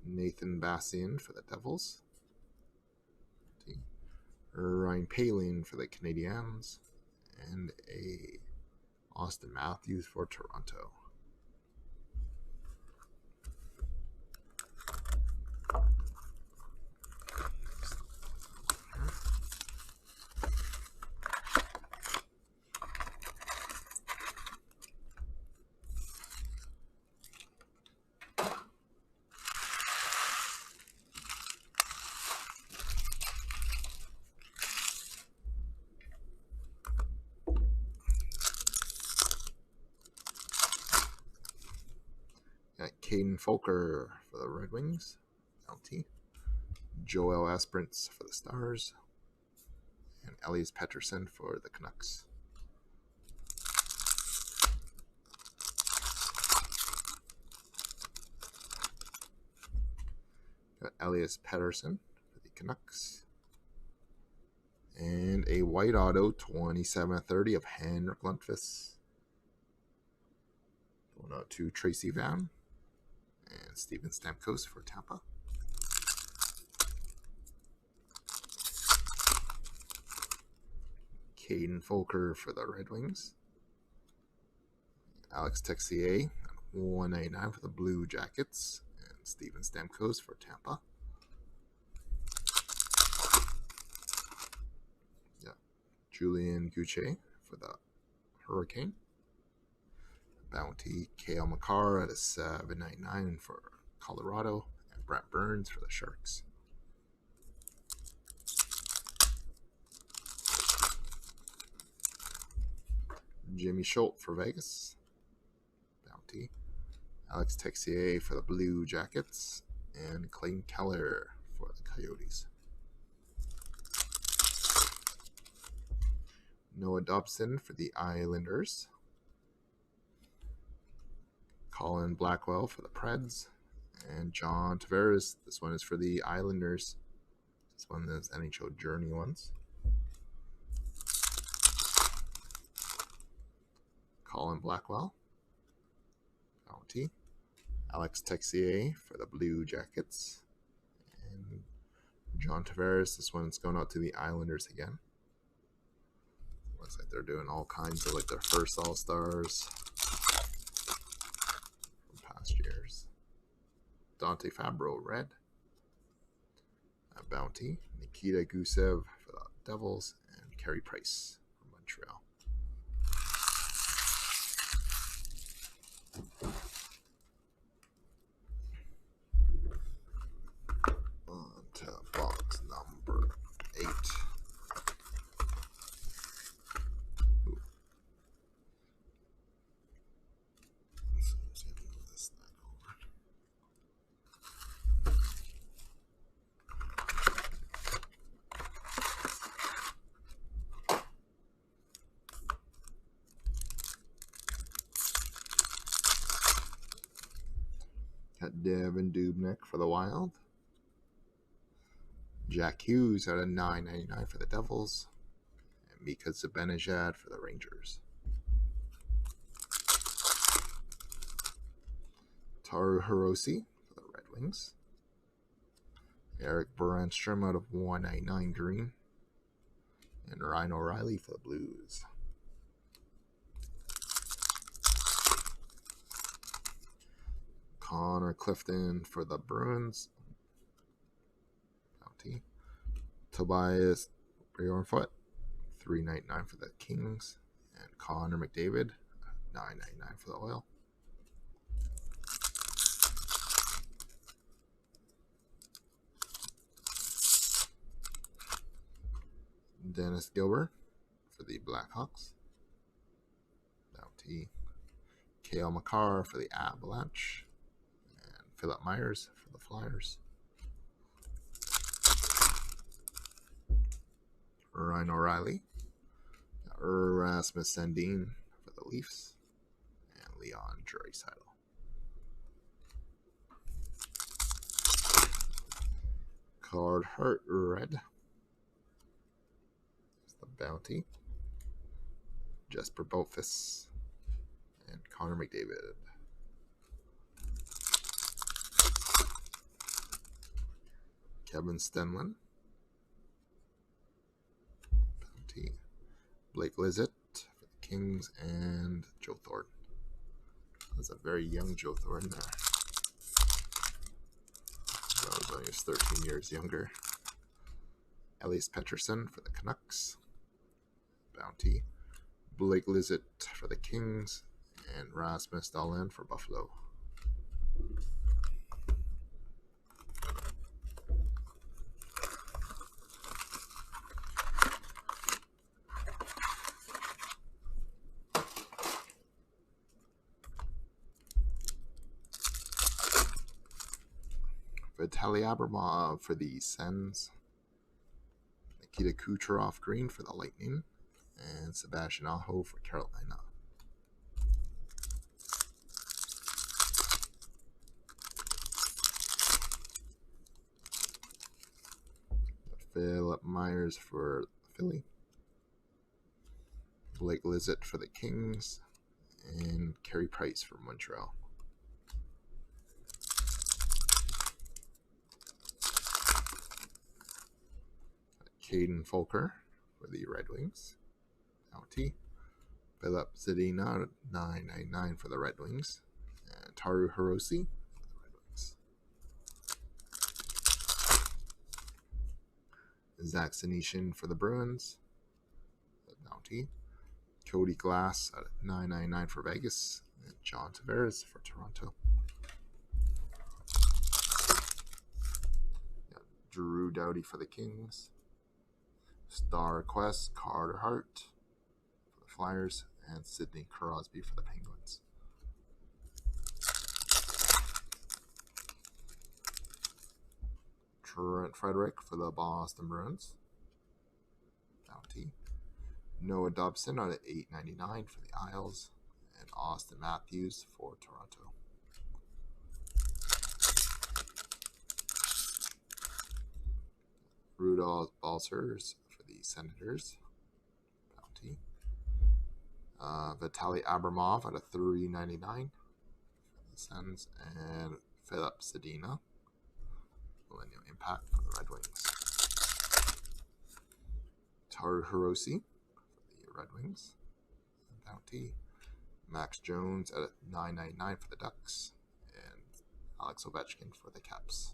Nathan Bassian for the Devils. Ryan Poehling for the Canadiens. And a Austin Matthews for Toronto. Got Caden Folker for the Red Wings. LT. Joel Esperance for the Stars. And Elias Pettersson for the Canucks. Got Elias Pettersson for the Canucks. And a white auto, 27/30 of Henrik Lundqvist. Going out to Tracy Van. And Steven Stamkos for Tampa. Caden Folker for the Red Wings. Alex Texier, $1.99 for the Blue Jackets. And Steven Stamkos for Tampa. Yeah. Julien Gauthier for the Hurricane. Bounty, Cale Makar at a $7.99 for Colorado. And Brent Burns for the Sharks. Jimmy Schultz for Vegas. Bounty. Alex Texier for the Blue Jackets. And Clayton Keller for the Coyotes. Noah Dobson for the Islanders. Colin Blackwell for the Preds. And John Tavares. This one is for the Islanders. This one is NHL Journey ones. Colin Blackwell. Bounty. Alex Texier for the Blue Jackets. And John Tavares. This one's going out to the Islanders again. Looks like they're doing all kinds of like their first All-Stars from past years. Dante Fabro, red. Bounty. Nikita Gusev for the Devils. And Carey Price from Montreal. On to box number 8. Got Devin Dubnyk for the Wild. Jack Hughes out of $9.99 for the Devils. And Mika Zibanejad for the Rangers. Taru Hirose for the Red Wings. Eric Brandstrom out of $1.99 green. And Ryan O'Reilly for the Blues. Connor Clifton for the Bruins. Bounty. Tobias Bjornfoot, $3.99 for the Kings. And Connor McDavid, $9.99 for the Oil. Dennis Gilbert for the Blackhawks. Bounty. Cale Makar for the Avalanche. And Philip Myers for the Flyers. Ryan O'Reilly. Rasmus Sandin for the Leafs. And Leon Draisaitl. Carter red. Bounty, Jesper Boutfus, and Connor McDavid. Kevin Stenlund, Bounty, Blake Lizzett for the Kings, and Joe Thornton. That's a very young Joe Thornton there. That was only 13 years younger. Elias Pettersson for the Canucks. Bounty, Blake Lizzett for the Kings, and Rasmus Dahlin for Buffalo. Vitaly Abramov for the Sens. Nikita Kucherov green for the Lightning. And Sebastian Aho for Carolina. Philip Myers for Philly. Blake Lizzett for the Kings. And Carey Price for Montreal. Caden Folker for the Red Wings. Bounty. Philip Zadina, $9.99 for the Red Wings. And Taru Hirose for the Red Wings. Zach Senyshyn for the Bruins. Bounty. Cody Glass at $9.99 for Vegas. And John Tavares for Toronto. Drew Doughty for the Kings. Star Quest, Carter Hart for the Flyers, and Sidney Crosby for the Penguins. Trent Frederick for the Boston Bruins. Bounty. Noah Dobson on at $8.99 for the Isles, and Austin Matthews for Toronto. Rudolph Balcers for the Senators. Bounty. Vitaly Abramov at a $3.99 for the Sens, and Philip Zadina, Millennium Impact for the Red Wings. Taru Hirose for the Red Wings. Bounty. Max Jones at $9.99 for the Ducks. And Alex Ovechkin for the Caps.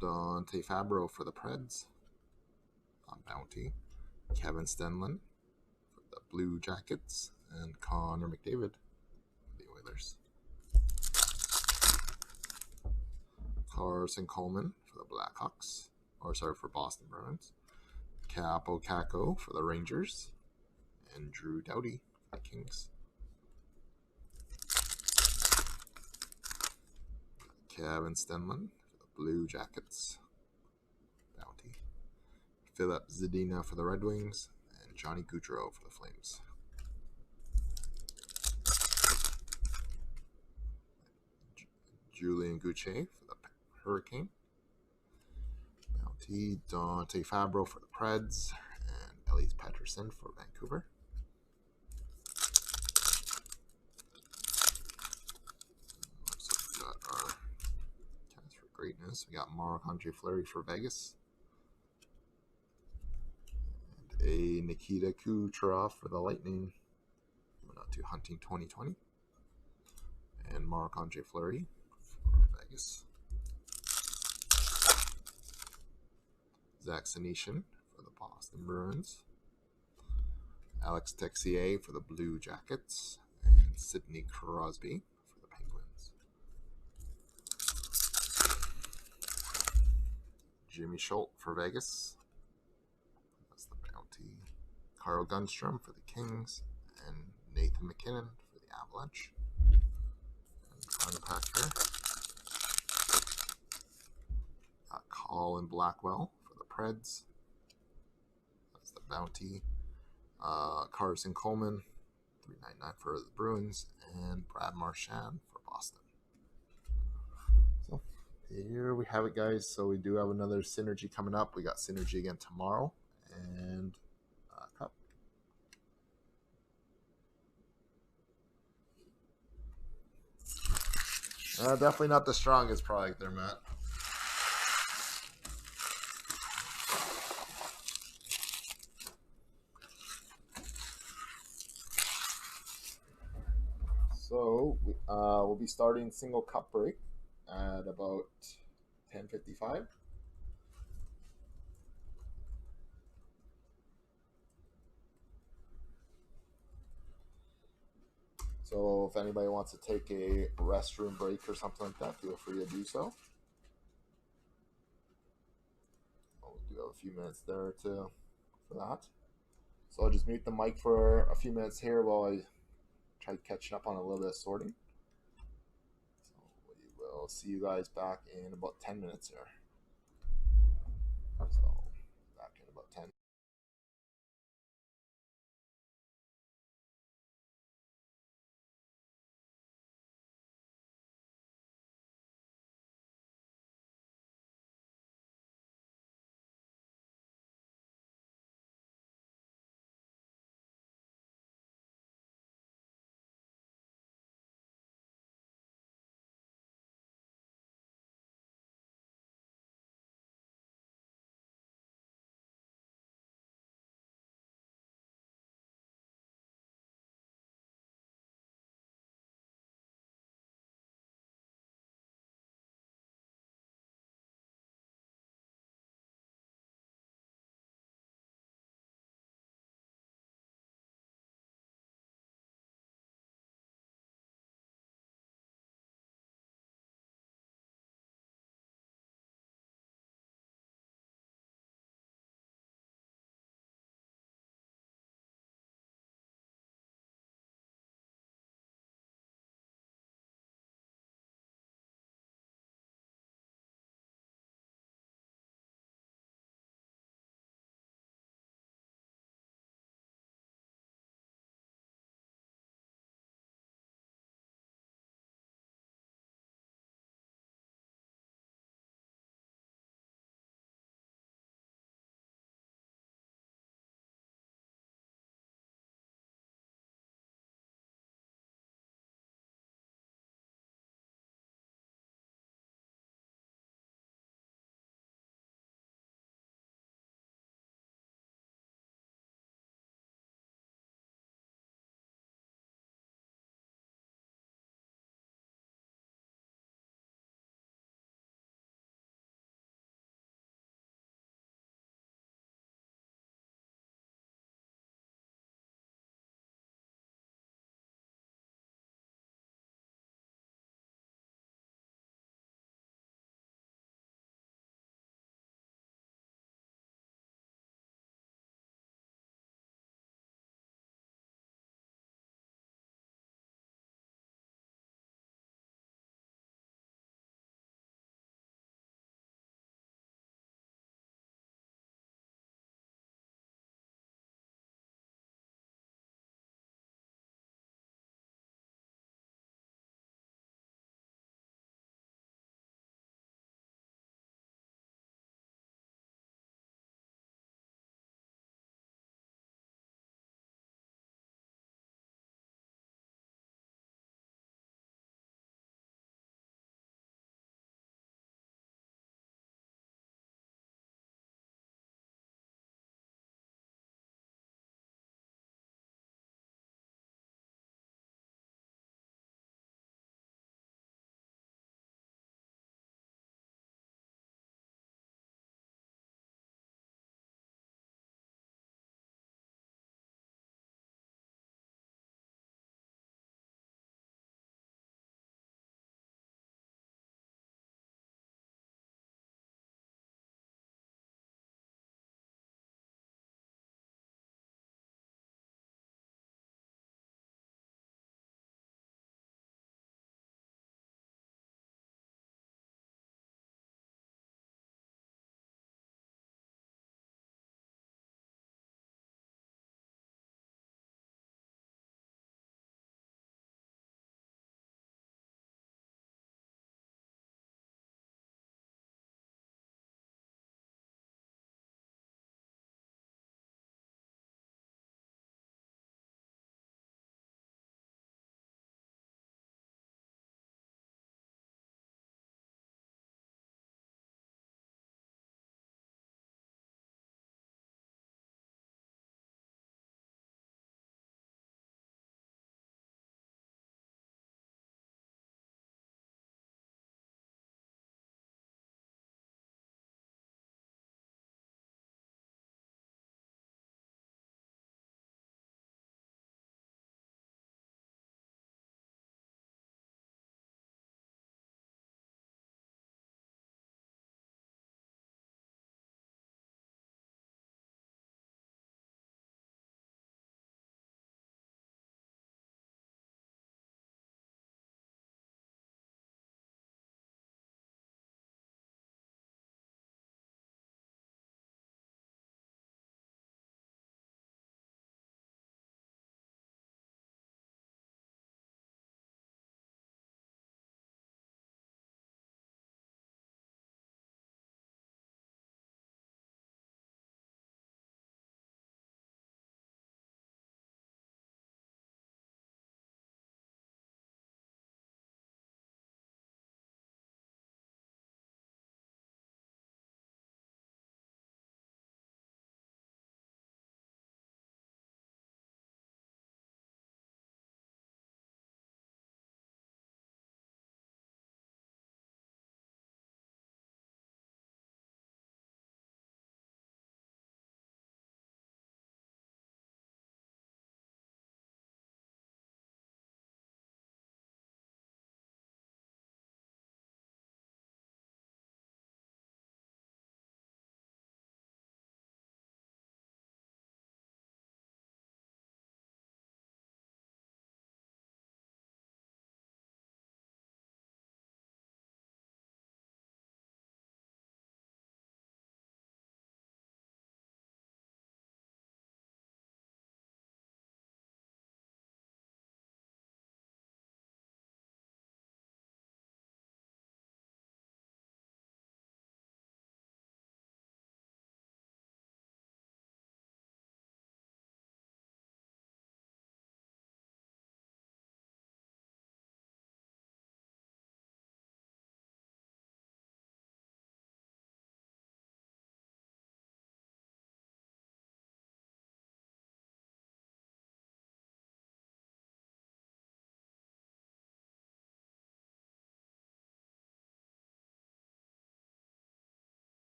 Dante Fabro for the Preds on Bounty. Kevin Stenlund for the Blue Jackets. And Connor McDavid for the Oilers. Carson Coleman for the Blackhawks. For Boston Bruins. Capo Caco for the Rangers. And Drew Doughty for the Kings. Kevin Stenlund for the Blue Jackets. Bounty. Philip Zadina for the Red Wings. And Johnny Gaudreau for the Flames. Julian Gauthier for the Hurricane. Bounty. Dante Fabro for the Preds. And Elise Pettersson for Vancouver. So we got our cast for greatness. We got Marc-Andre Fleury for Vegas. And a Nikita Kucherov for the Lightning. We're not too hunting 2020. And Marc-Andre Fleury for Vegas. Zach Senyshyn for the Boston Bruins. Alex Texier for the Blue Jackets. And Sidney Crosby for the Penguins. Jimmy Schultz for Vegas. That's the Bounty. Carl Gunstrom for the Kings. And Nathan McKinnon for the Avalanche. And final pack here. Got Colin Blackwell for the Preds. That's the Bounty. Carson Coleman, $3.99 for the Bruins, and Brad Marchand for Boston. So here we have it, guys. So we do have another Synergy coming up. We got Synergy again tomorrow, and Cup. Definitely not the strongest product there, Matt. So we'll be starting single cup break at about 10:55. So if anybody wants to take a restroom break or something like that, feel free to do so. We'll do have a few minutes there for that. So I'll just mute the mic for a few minutes here while I try catching up on a little bit of sorting. So we will see you guys back in about 10 minutes here. So back in about 10.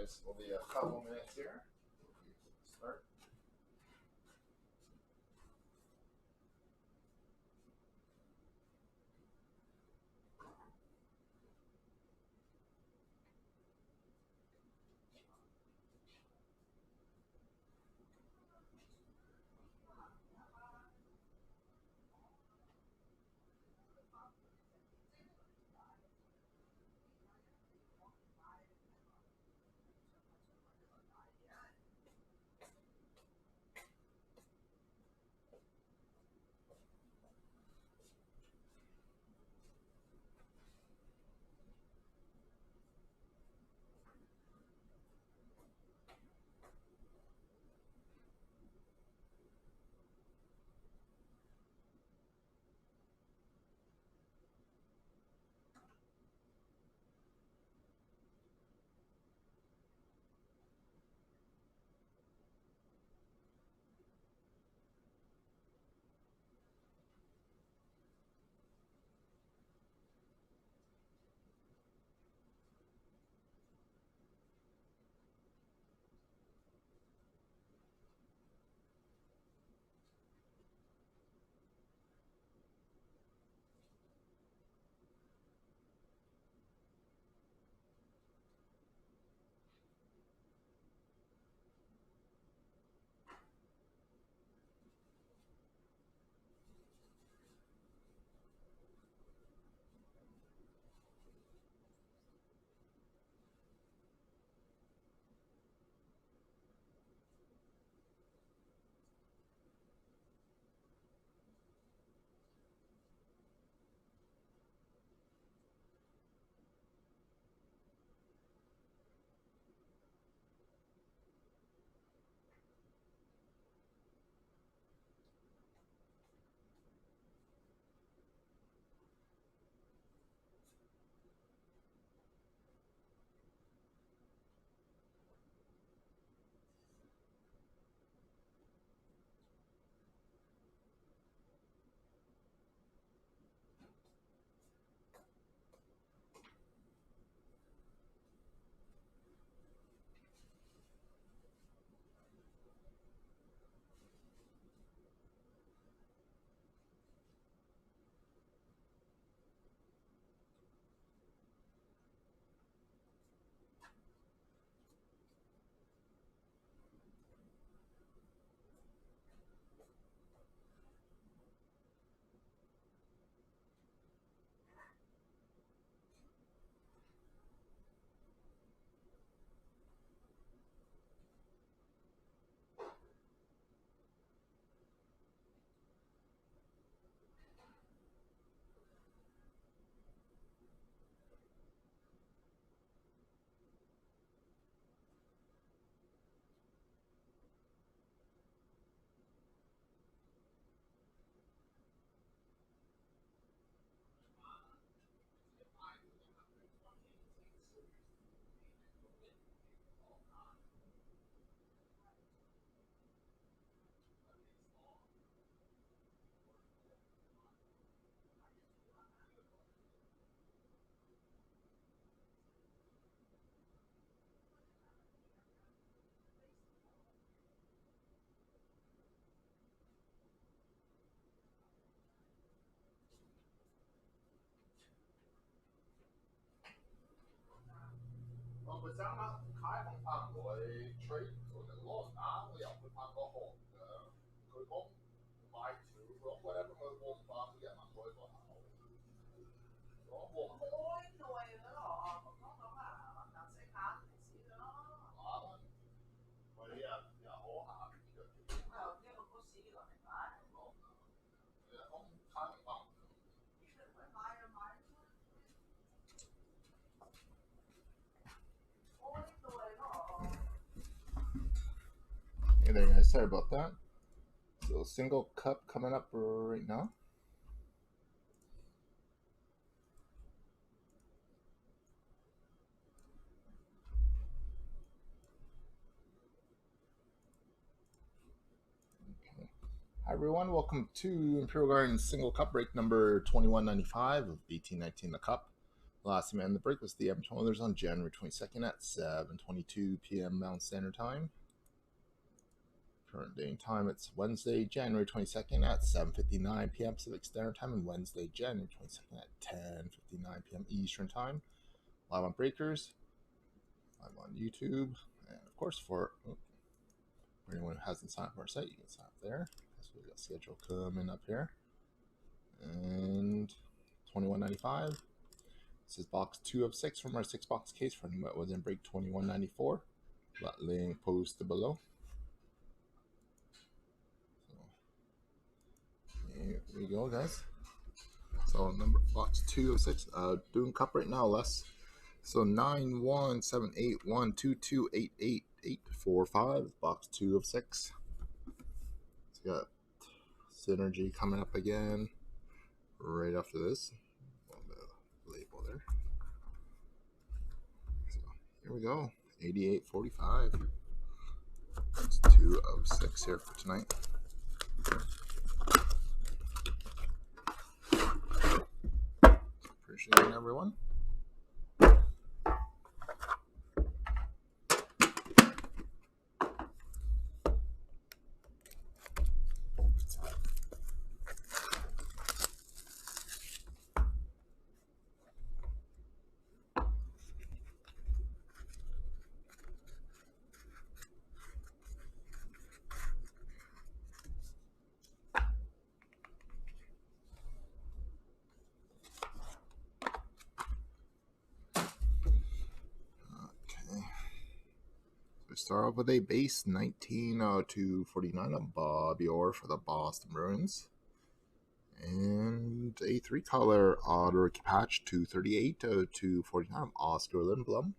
guys. We'll be a couple minutes here. Start.佢爭啱開放拍我 trade 佢就攞打，我又唔會拍個行㗎。佢講買條講 whatever 佢我唔拍嘅人問佢個口，講我唔開耐㗎咯，講到啊，特色下歷史㗎咯。啊，佢又好下嘅。啊，呢個股市嚟買，我開放。Hey there guys, sorry about that. So single cup coming up right now. Okay. Hi everyone, welcome to Imperial Garden single cup break number 2195 of BT19 the cup. Last man in the break was the Edmonton Oilers on January 22nd at 7:22 p.m. Mountain Standard Time. Current day time, it's Wednesday, January 22nd at 7:59 p.m. Pacific Standard Time, and Wednesday, January 22nd at 10:59 p.m. Eastern Time. Live on Breakers, live on YouTube, and of course for anyone who hasn't signed up for our site, you can sign up there. So we got schedule coming up here, and $21.95. This is box 2 of 6 from our 6-box case for anyone that was in break $21.94. That link posted below. Here we go, guys. So number box 2 of 6. Doing cup right now, Les. So 9178122888845. Box 2 of 6. So you got Synergy coming up again right after this. The label there. So here we go. 8845. That's 2 of 6 here for tonight. Appreciate everyone. We start off with a base 19/249 of Bobby Orr for the Boston Bruins. And a 3-color auto rookie patch 238/249 of Oscar Lindblom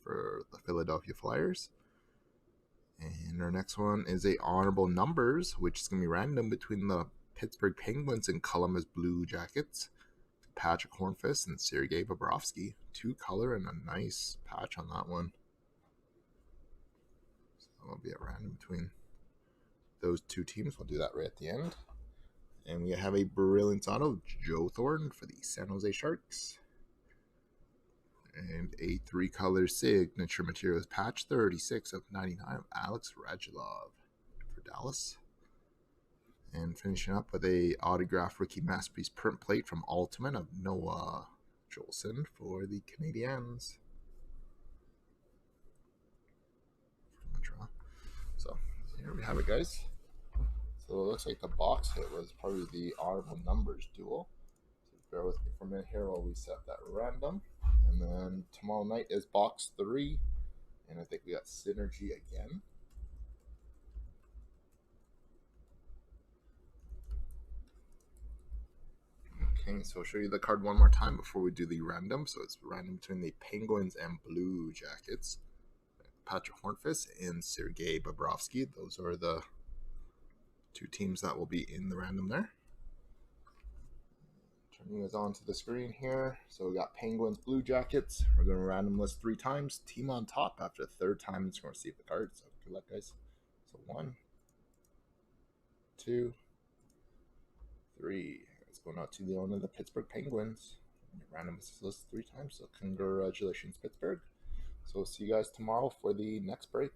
for the Philadelphia Flyers. And our next one is a honorable numbers, which is going to be random between the Pittsburgh Penguins and Columbus Blue Jackets. Patrick Hornqvist and Sergei Bobrovsky. 2-color and a nice patch on that one. Will be at random between those two teams. We'll do that right at the end. And we have a brilliant auto, Joe Thornton for the San Jose Sharks. And a 3-color signature materials patch 36/99 of Alex Radulov for Dallas. And finishing up with a autographed rookie masterpiece print plate from Ultimate of Noah Jolson for the Canadiens. So here we have it, guys. So it looks like the box hit was probably the honorable numbers duel. So bear with me for a minute here while we set that random. And then tomorrow night is box 3. And I think we got Synergy again. Okay, so I'll show you the card one more time before we do the random. So it's random between the Penguins and Blue Jackets. Patrick Hornqvist and Sergei Bobrovsky. Those are the 2 teams that will be in the random there. Turning this onto the screen here. So we got Penguins, Blue Jackets. We're going to random list 3 times. Team on top after the 3rd time it's going to receive the card. So good luck, guys. So 1, 2, 3. It's going out to the owner of the Pittsburgh Penguins. Random list 3 times. So congratulations, Pittsburgh. So we'll see you guys tomorrow for the next break.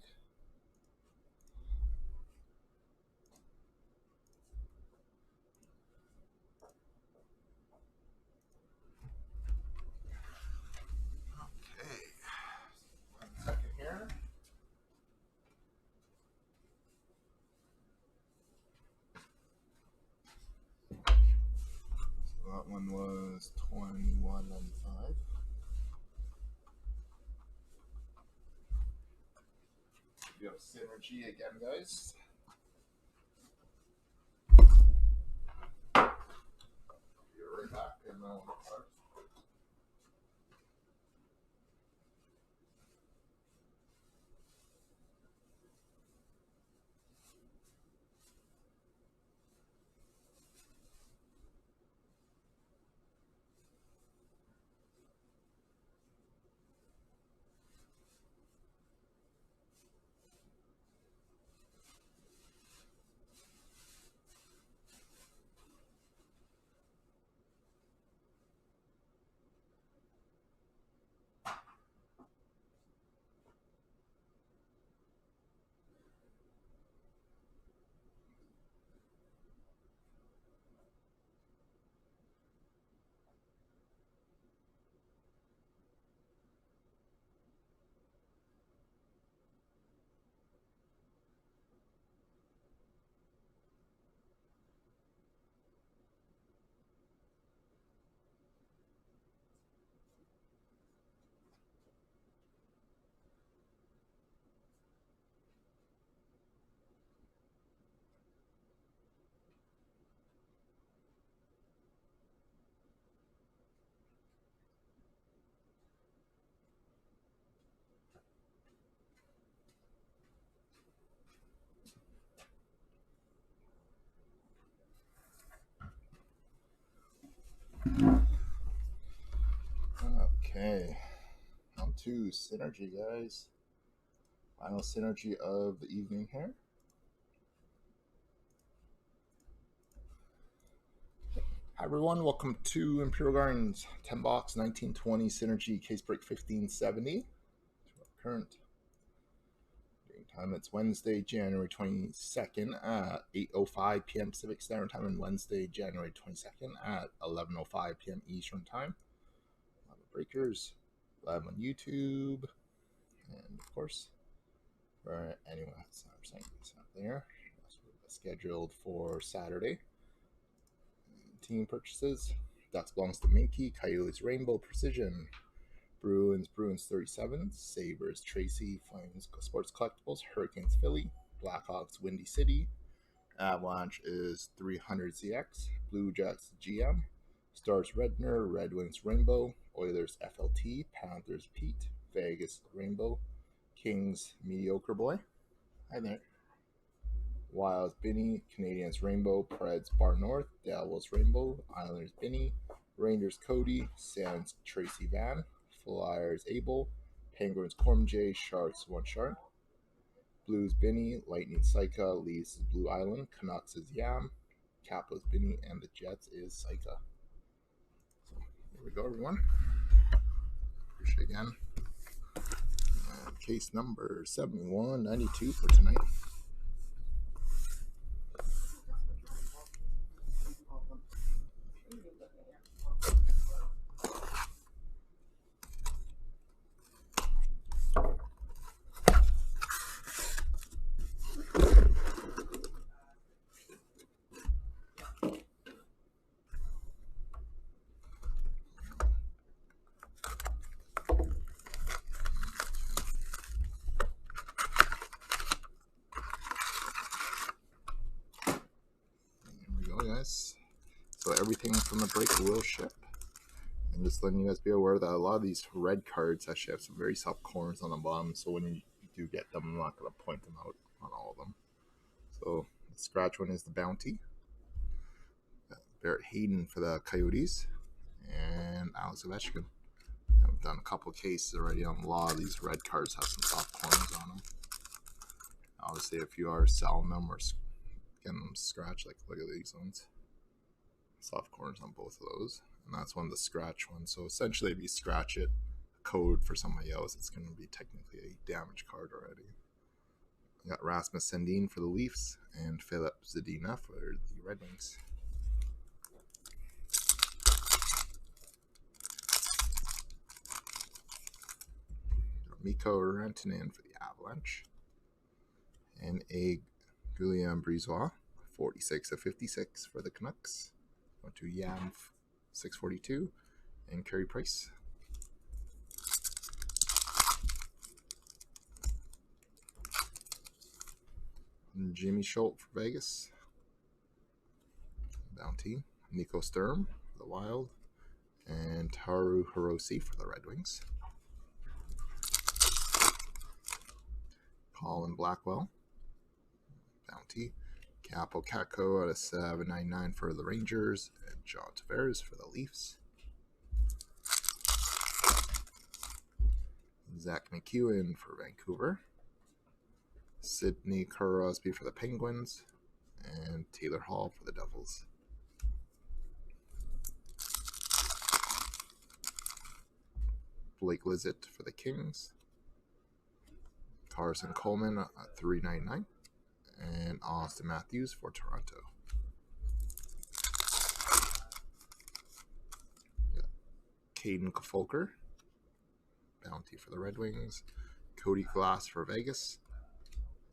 Okay. 1 second here. So that one was $21.95. We have Synergy again, guys. Be right back, and then we'll start. Okay, on to Synergy, guys. Final Synergy of the evening here. Hi everyone, welcome to Imperial Gardens 10 box 1920 Synergy case break 1570. Current time, it's Wednesday, January 22nd at 8:05 p.m. Pacific Standard Time, and Wednesday, January 22nd at 11:05 p.m. Eastern Time. Breakers live on YouTube, and of course, for anyone that's not there, scheduled for Saturday. Team purchases. Ducks belongs to Minky, Coyotes Rainbow Precision, Bruins 37, Sabres Tracy, Flames Sports Collectibles, Hurricanes Philly, Blackhawks Windy City, Avalanche is 300 CX, Blue Jackets GM, Stars Redner, Red Wings Rainbow, Oilers FLT, Panthers Pete, Vegas Rainbow, Kings Mediocre Boy. Hi there. Wilds Binny, Canadians Rainbow, Preds Bar North, Devils Rainbow, Islanders Binny, Rangers Cody, Sands Tracy Van, Flyers Abel, Penguins Corm J, Sharks 1 Shark, Blues Binny, Lightning Saika, Leafs is Blue Island, Canucks is Yam, Capos Binny, and the Jets is Saika. So here we go, everyone. Appreciate again. And case number 7192 for tonight. Guys, so everything from the break will ship, and just letting you guys be aware that a lot of these red cards actually have some very soft corners on the bottom, so when you do get them, I'm not going to point them out on all of them. So the scratch one is the Bounty, Barrett Hayden for the Coyotes, and Alex Ovechkin. I've done a couple of cases already on a lot of these red cards have some soft corners on them. Obviously, if you are selling them or getting them scratched, like look at these ones, soft corners on both of those, and that's one of the scratch ones. So essentially, if you scratch it, code for somebody else, it's going to be technically a damaged card already. You got Rasmus Sandin for the Leafs and Philip Zadina for the Red Wings. Mikko Rantanen for the Avalanche, and a Guillaume Brisebois, 46/56 for the Canucks. Going to Yam 642 and Carey Price. And Jimmy Schultz for Vegas. Bounty, Nico Sturm for the Wild, and Taru Hirose for the Red Wings. Colin Blackwell, Bounty, Capo Catco out of 799 for the Rangers, and John Tavares for the Leafs. Zach McEwen for Vancouver, Sidney Crosby for the Penguins, and Taylor Hall for the Devils. Blake Lizzett for the Kings, Carson Coleman at 399, and Austin Matthews for Toronto. Caden Folker, Bounty for the Red Wings, Cody Glass for Vegas,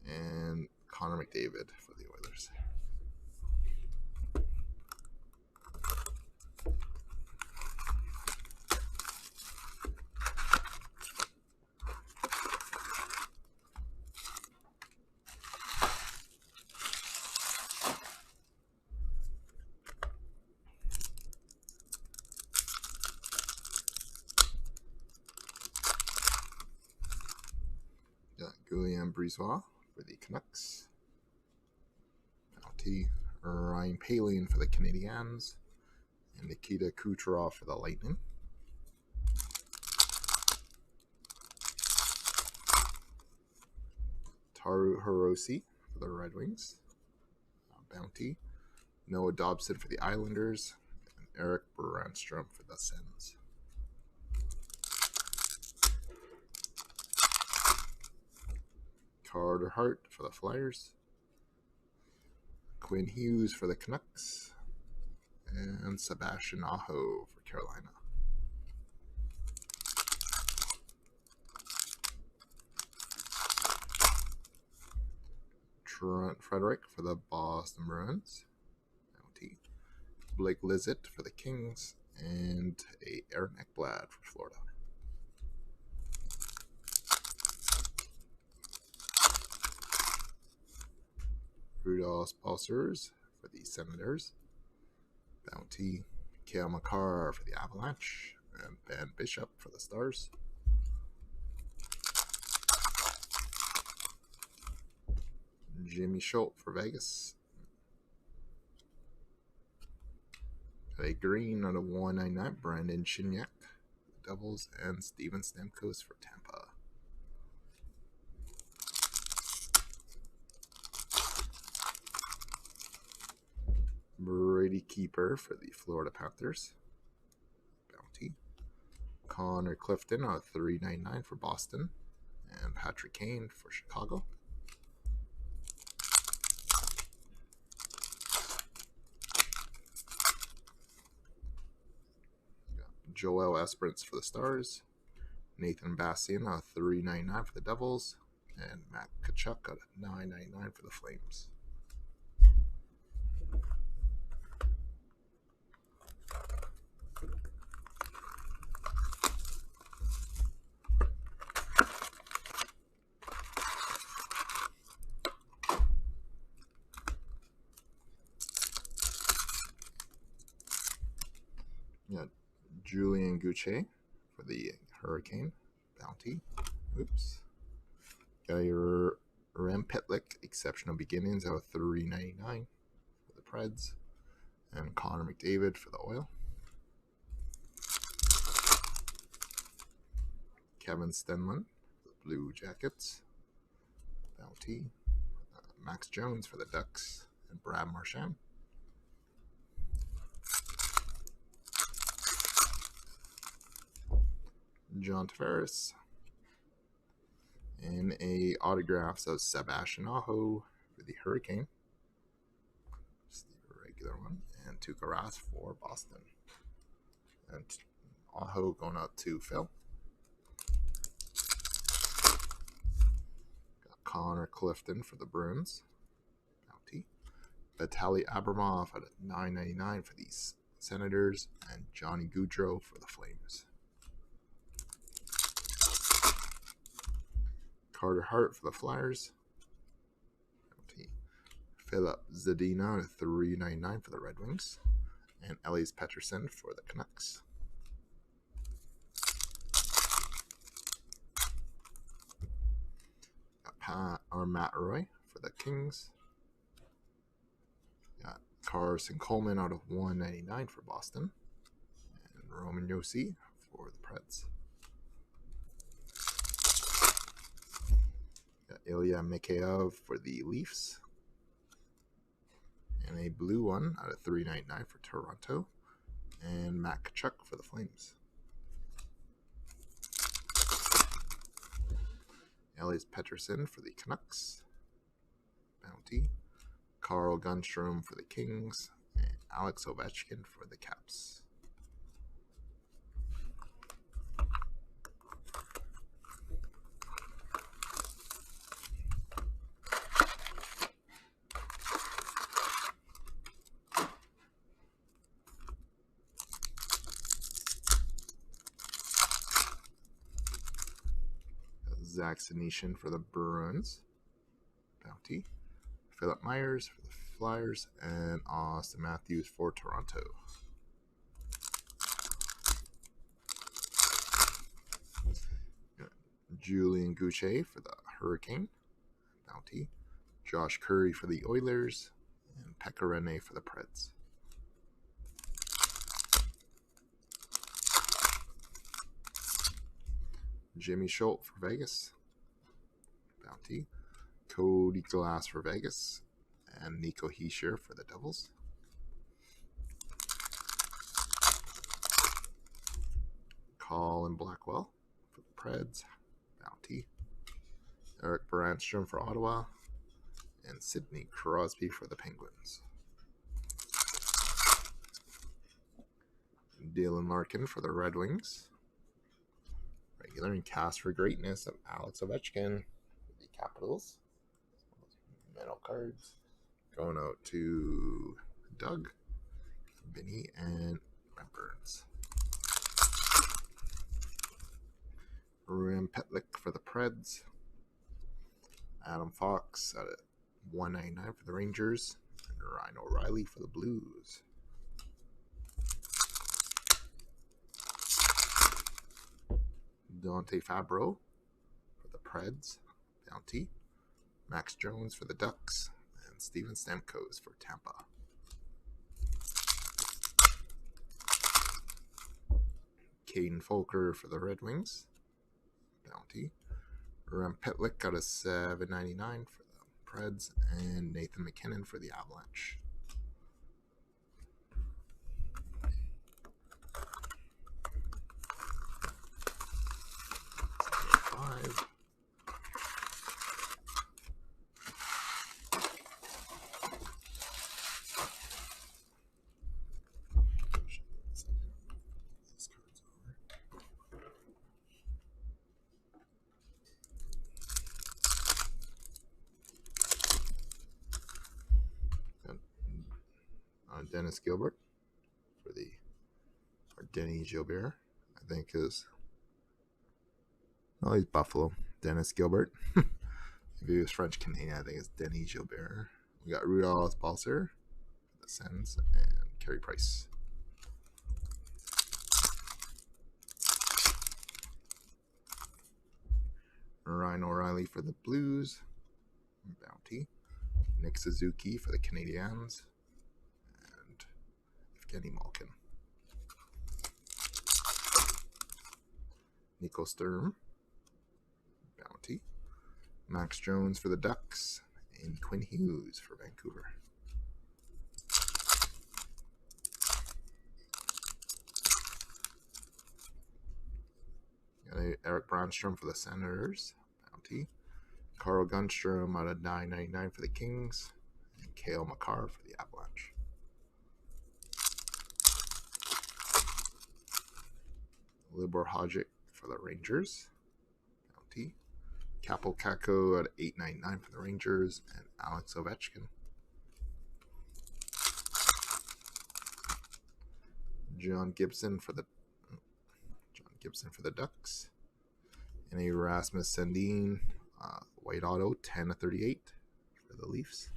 and Connor McDavid for the Oilers. Guillaume Brisebois for the Canucks, Bounty, Ryan Poehling for the Canadiens, and Nikita Kucherov for the Lightning. Taru Hirose for the Red Wings. Bounty. Noah Dobson for the Islanders. And Eric Brandstrom for the Sens. Carter Hart for the Flyers. Quinn Hughes for the Canucks. And Sebastian Aho for Carolina. Trent Frederick for the Boston Bruins. Bounty. Blake Lizzett for the Kings. And a Aaron Ekblad for Florida. Rudolph Balcers for the Senators. Bounty. Cale Makar for the Avalanche. And Ben Bishop for the Stars. Jimmy Schultz for Vegas. A green out of 199, Brandon Chignac for the Devils, and Steven Stamkos for Tampa. Brady Keeper for the Florida Panthers. Bounty. Connor Clifton out of 399 for Boston, and Patrick Kane for Chicago. Joel Esperance for the Stars. Nathan Bastian out of 399 for the Devils, and Matt Tkachuk out of 999 for the Flames. Julian Gauthier for the Hurricane. Bounty. Oops. Got your Rem Pitlick, Exceptional Beginnings out of 399 for the Preds. And Connor McDavid for the Oil. Kevin Stenlund for the Blue Jackets. Bounty. Max Jones for the Ducks. And Brad Marchand. John Tavares. And a autographs of Sebastian Aho for the Hurricane. Just the regular one. And Tuukka Rask for Boston. And Aho going out to Phil. Got Connor Clifton for the Bruins. Bounty. Vitaly Abramov at $9.99 for the Senators. And Johnny Gaudreau for the Flames. Carter Hart for the Flyers. Philip Zadina at $3.99 for the Red Wings. And Elias Pettersson for the Canucks. Got Matt Roy for the Kings. Got Carson Coleman out of $1.99 for Boston. And Roman Josi for the Preds. Ilya Mikheyev for the Leafs. And a blue one out of $3.99 for Toronto. And Matt Tkachuk for the Flames. Elias Pettersson for the Canucks. Bounty. Carl Gunstrom for the Kings. And Alex Ovechkin for the Caps. Zach Senyshyn for the Bruins. Bounty. Philip Myers for the Flyers. And Austin Matthews for Toronto. Julian Gauthier for the Hurricane. Bounty. Josh Curry for the Oilers. And Pekka Rinne for the Preds. Jimmy Schultz for Vegas. Bounty. Cody Glass for Vegas, and Nico Hischier for the Devils. Colin Blackwell for the Preds, Bounty. Erik Brandstrom for Ottawa, and Sidney Crosby for the Penguins. Dylan Larkin for the Red Wings. Regular and cast for greatness of Alex Ovechkin for the Capitals. Metal cards going out to Doug, Vinny, and Brent Burns. Rem Petlik for the Preds. Adam Fox at $1.99 for the Rangers. And Ryan O'Reilly for the Blues. Dante Fabro for the Preds, Bounty. Max Jones for the Ducks, and Steven Stamkos for Tampa. Caden Folker for the Red Wings, Bounty. Rem Petlik got a $7.99 for the Preds, and Nathan McKinnon for the Avalanche. Five. Dennis Gilbert for the, or Denny Gilbert, I think is. Oh, he's Buffalo. Dennis Gilbert. If he was French Canadian, I think it's Denny Gilbert. We got Rudolph Balser for the Sens, and Carey Price. Ryan O'Reilly for the Blues, Bounty. Nick Suzuki for the Canadiens, and Evgeny Malkin. Nico Sturm, Bounty. Max Jones for the Ducks, and Quinn Hughes for Vancouver. Got Erik Brandstrom for the Senators, Bounty. Carl Gunstrom out of $9.99 for the Kings, and Cale Makar for the Avalanche. Libor Hodgick for the Rangers, Bounty. Kaapo Kakko at $8.99 for the Rangers, and Alex Ovechkin. John Gibson for the Ducks, and a Rasmus Sandin white auto 10/38 for the Leafs.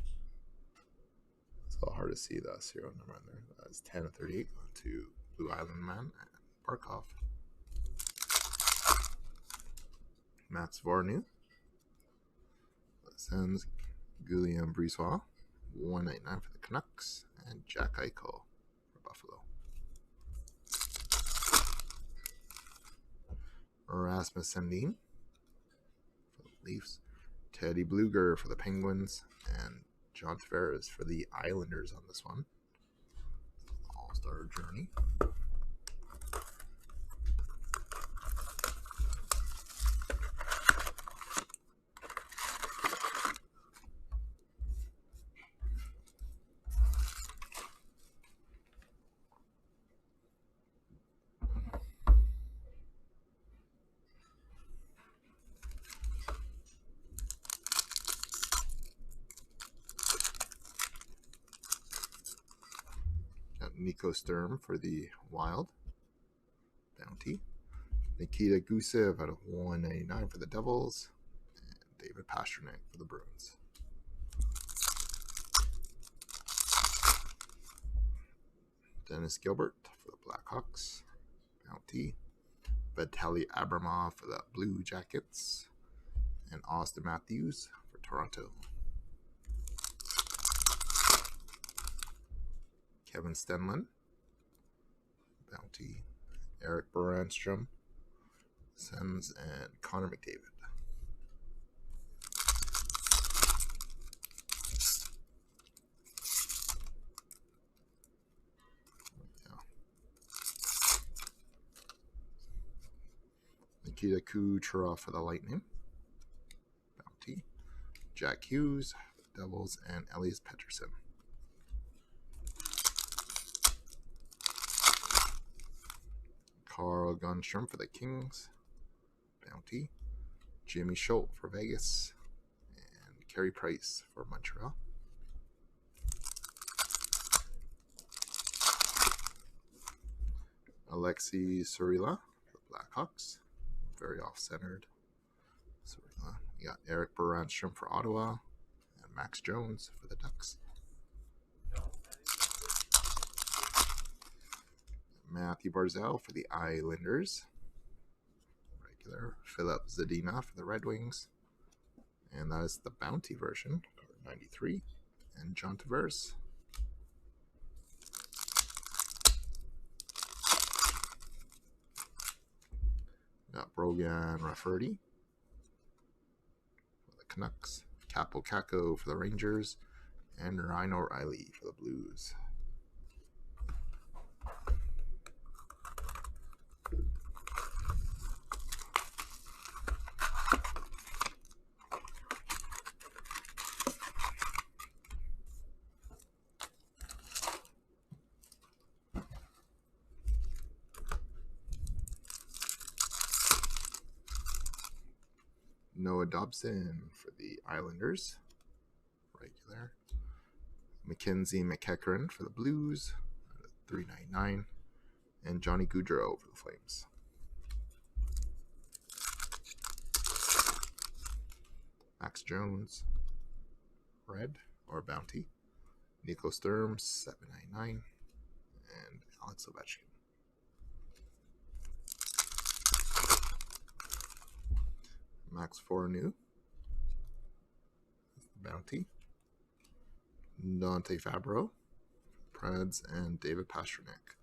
It's a little hard to see the serial number on there. That's 10/38 to Blue Island Man and Barkov. Matt Zvorny. Sends Guillaume Brisebois, $1.99 for the Canucks, and Jack Eichel for Buffalo. Rasmus Sandin for the Leafs, Teddy Bluger for the Penguins, and John Tavares for the Islanders on this one. All-Star Journey. Nico Sturm for the Wild, Bounty. Nikita Gusev out of $1.99 for the Devils, and David Pastrnak for the Bruins. Dennis Gilbert for the Blackhawks, Bounty. Vitaly Abramov for the Blue Jackets, and Austin Matthews for Toronto. Kevin Stenlund, Bounty. Erik Brandstrom, Sens, and Connor McDavid. Nikita Kucherov for the Lightning. Bounty. Jack Hughes, Devils, and Elias Pettersson. Carl Gunstrom for the Kings. Bounty. Jimmy Schultz for Vegas. And Carey Price for Montreal. Alexei Surila for the Blackhawks. Very off-centered. Surila. We got Eric Baranstrom for Ottawa. And Max Jones for the Ducks. Matthew Barzal for the Islanders. Regular. Philip Zadina for the Red Wings. And that is the Bounty version. 93. And John Tavares. Got Brogan Rafferty for the Canucks. Capo Caco for the Rangers. And Ryan O'Reilly for the Blues. Noah Dobson for the Islanders. Regular. Mackenzie McEachern for the Blues. $3.99. And Johnny Gaudreau for the Flames. Max Jones. Red or Bounty. Nico Sturm. $7.99. And Alex Ovechkin. Max Fournier, Bounty. Dante Fabro, Preds, and David Pastrnak.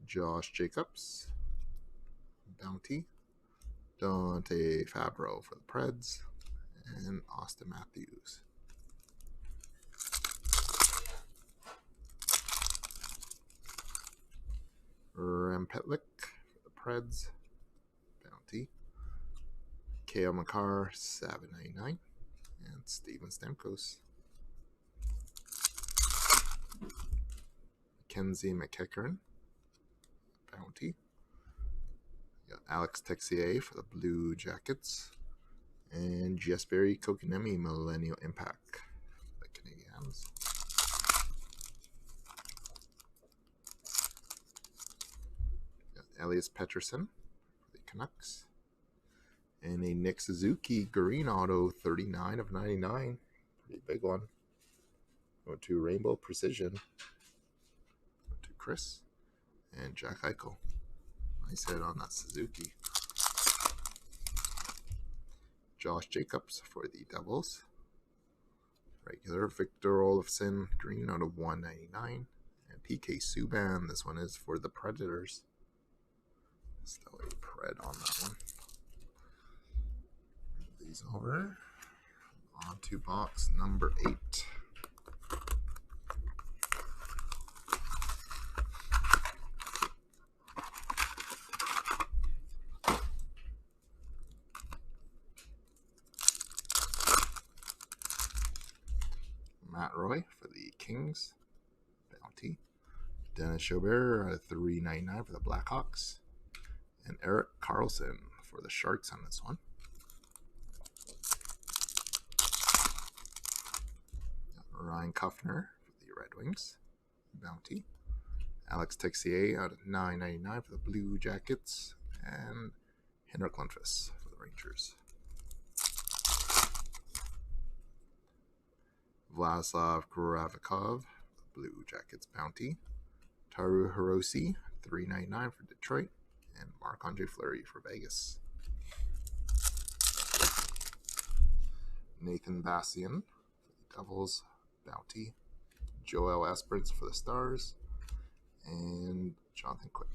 Josh Jacobs, Bounty. Dante Fabro for the Preds, and Austin Matthews. Rem Pitlick for the Preds. Bounty. Kale McCarr, $7.99. And Steven Stamkos. Mackenzie McEachern. Bounty. Got Alex Texier for the Blue Jackets. And Jesperi Kotkaniemi, Millennial Impact for the Canadiens. Elias Pettersson for the Canucks. And a Nick Suzuki green auto, 39 of 99. Pretty big one. Going to Rainbow Precision. Going to Chris. And Jack Eichel. Nice hit on that Suzuki. Josh Jacobs for the Devils. Regular. Victor Olofsson green out of 199. And PK Subban. This one is for the Predators. Still a Pred on that one. Move these over. On to box number 8. Matt Roy for the Kings. Bounty. Dennis Chaubert, $3.99 for the Blackhawks. And Erik Karlsson for the Sharks on this one. Ryan Kuffner for the Red Wings. Bounty. Alex Texier out of $9.99 for the Blue Jackets. And Henrik Lundqvist for the Rangers. Vladislav Gravikov, Blue Jackets Bounty. Taru Hirose, $3.99 for Detroit. And Marc-Andre Fleury for Vegas. Nathan Bastian for the Devils. Bounty. Joel Esperance for the Stars. And Jonathan Quick.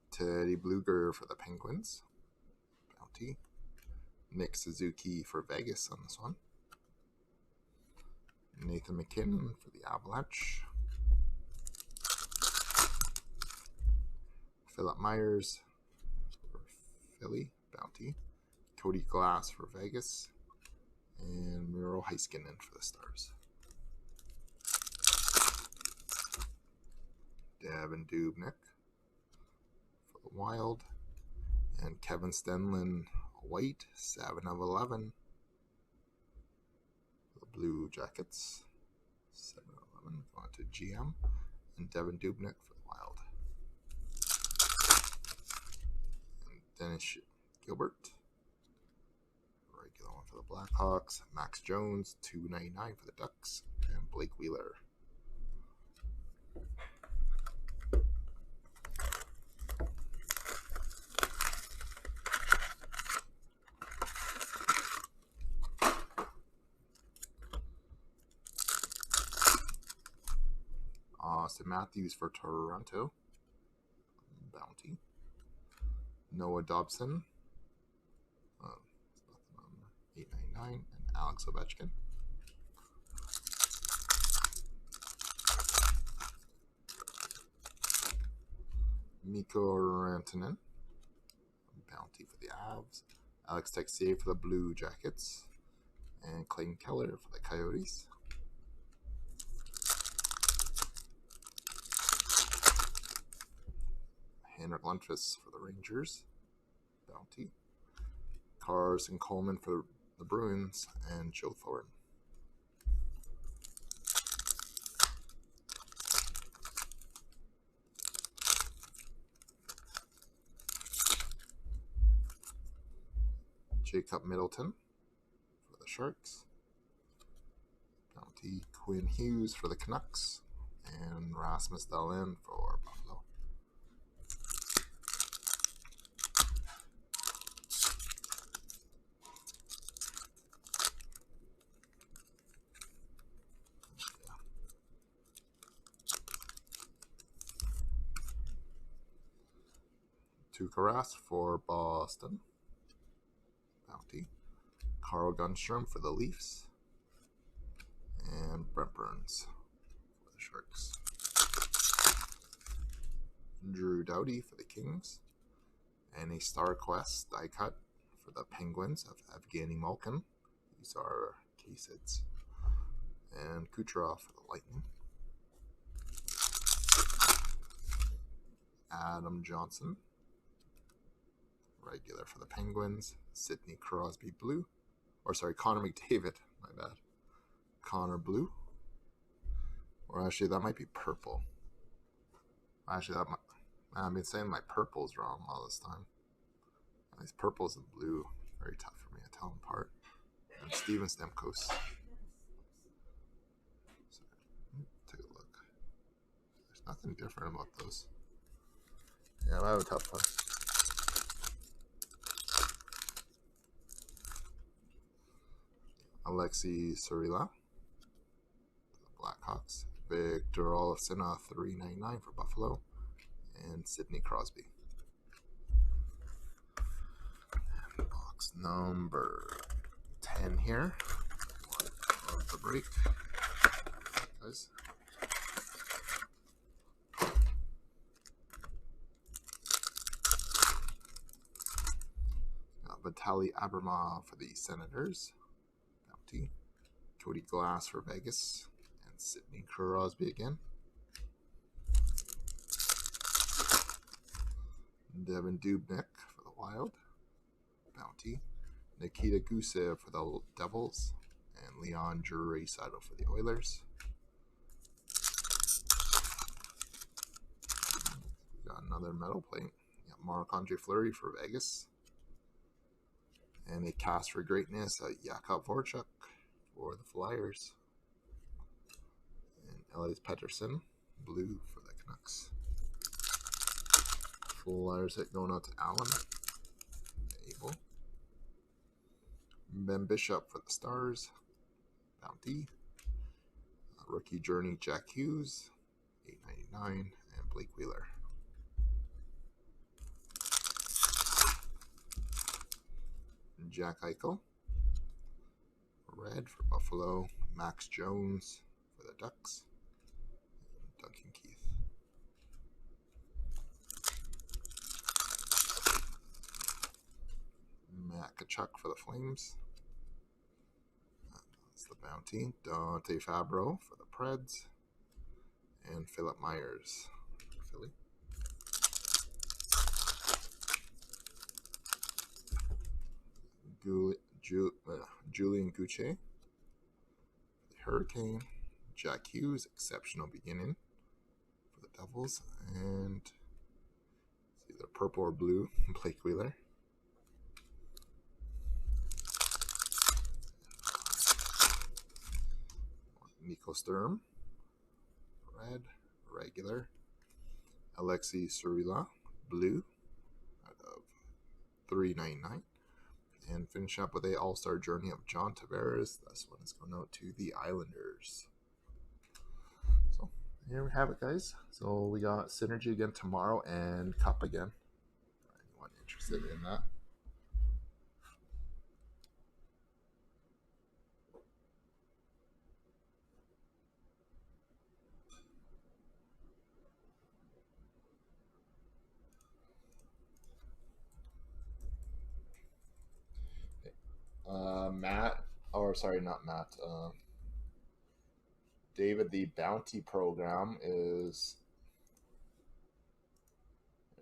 Teddy Bluger for the Penguins. Bounty. Nick Suzuki for Vegas on this one. Nathan McKinnon for the Avalanche. Philip Myers for Philly, Bounty. Cody Glass for Vegas. And Miro Heiskanen for the Stars. Devin Dubnyk for the Wild. And Kevin Stenlund White, 7/11. For the Blue Jackets. 7/11 going to GM. And Devin Dubnyk for the Wild. And Dennis Gilbert. Regular one for the Blackhawks. Max Jones, 2/99 for the Ducks. And Blake Wheeler. Austin Matthews for Toronto. Bounty. Noah Dobson. 8/99. And Alex Ovechkin. Mikko Rantanen. Bounty for the Avs. Alex Texier for the Blue Jackets. And Clayton Keller for the Coyotes. Henrik Lundqvist for the Rangers. Bounty. Carson Coleman for the Bruins. And Joe Thornton. Jacob Middleton for the Sharks. Bounty. Quinn Hughes for the Canucks. And Rasmus Dahlin for Buffalo. Tuukka Rask for Boston. Bounty. Carl Gunstrom for the Leafs. And Brent Burns for the Sharks. Drew Doughty for the Kings. And a Star Quest die cut for the Penguins of Evgeny Malkin. These are case hits. And Kucherov for the Lightning. Adam Johnson. Regular for the Penguins. Sidney Crosby blue. Or sorry, Connor McDavid. My bad. Connor blue. Or actually, that might be purple. Actually, that might, I've been saying my purple's wrong all this time. These purples and blue, very tough for me to tell them apart. And Steven Stamkos. So, take a look. There's nothing different about those. Yeah, I have a tough one. Alexei Surila, Blackhawks. Victor Olofsson, 3/99 for Buffalo. And Sidney Crosby. And box number 10 here. Of the break. Guys. Vitaly Abramov for the Senators. Bounty. Cody Glass for Vegas. And Sidney Crosby again. Devin Dubnyk for the Wild. Bounty. Nikita Gusev for the Devils. And Leon Draisaitl for the Oilers. We got another metal plate. Marc-Andre Fleury for Vegas. And a cast for greatness, Jakub Voracek for the Flyers. And Elias Pettersson, blue for the Canucks. Flyers hit going out to Allen. Abel. Ben Bishop for the Stars. Bounty. Rookie Journey, Jack Hughes. 8/99. And Blake Wheeler. Jack Eichel. Red for Buffalo. Max Jones for the Ducks. Duncan Keith. Matt Tkachuk for the Flames. That's the bounty. Dante Fabro for the Preds. And Philip Myers for Philly. Julian Gouche, Hurricane. Jack Hughes, exceptional beginning for the Devils. And it's either purple or blue, Blake Wheeler. Nico Sturm, red, regular. Alexei Surila, blue, out of $3.99. And finish up with a All-Star Journey of John Tavares. This one is going out to the Islanders. So here we have it, guys. So we got Synergy again tomorrow and Cup again. Anyone interested in that? David, the Bounty Program is,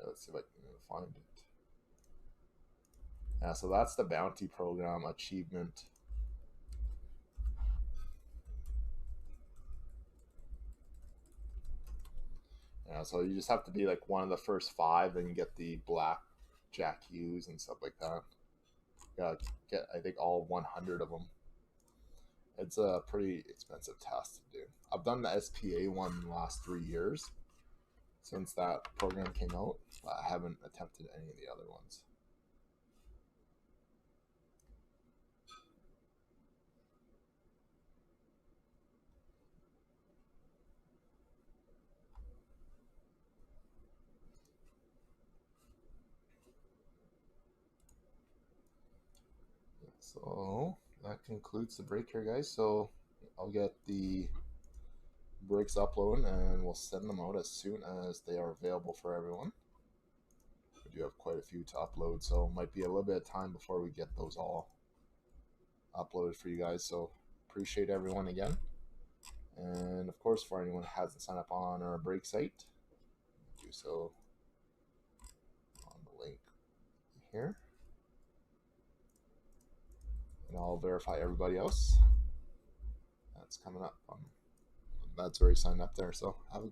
let's see if I can find it. Yeah, so that's the Bounty Program achievement. Yeah, so you just have to be like one of the first 5, then you get the black Jack Hughes and stuff like that. You gotta get, I think, all 100 of them. It's a pretty expensive test to do. I've done the SPA one the last 3 years since that program came out. I haven't attempted any of the other ones. So that concludes the break here, guys. So I'll get the breaks uploaded and we'll send them out as soon as they are available for everyone. We do have quite a few to upload, so it might be a little bit of time before we get those all uploaded for you guys. So appreciate everyone again. And of course, for anyone who hasn't signed up on our break site, do so on the link here. And I'll verify everybody else that's coming up. That's already signed up there. So have a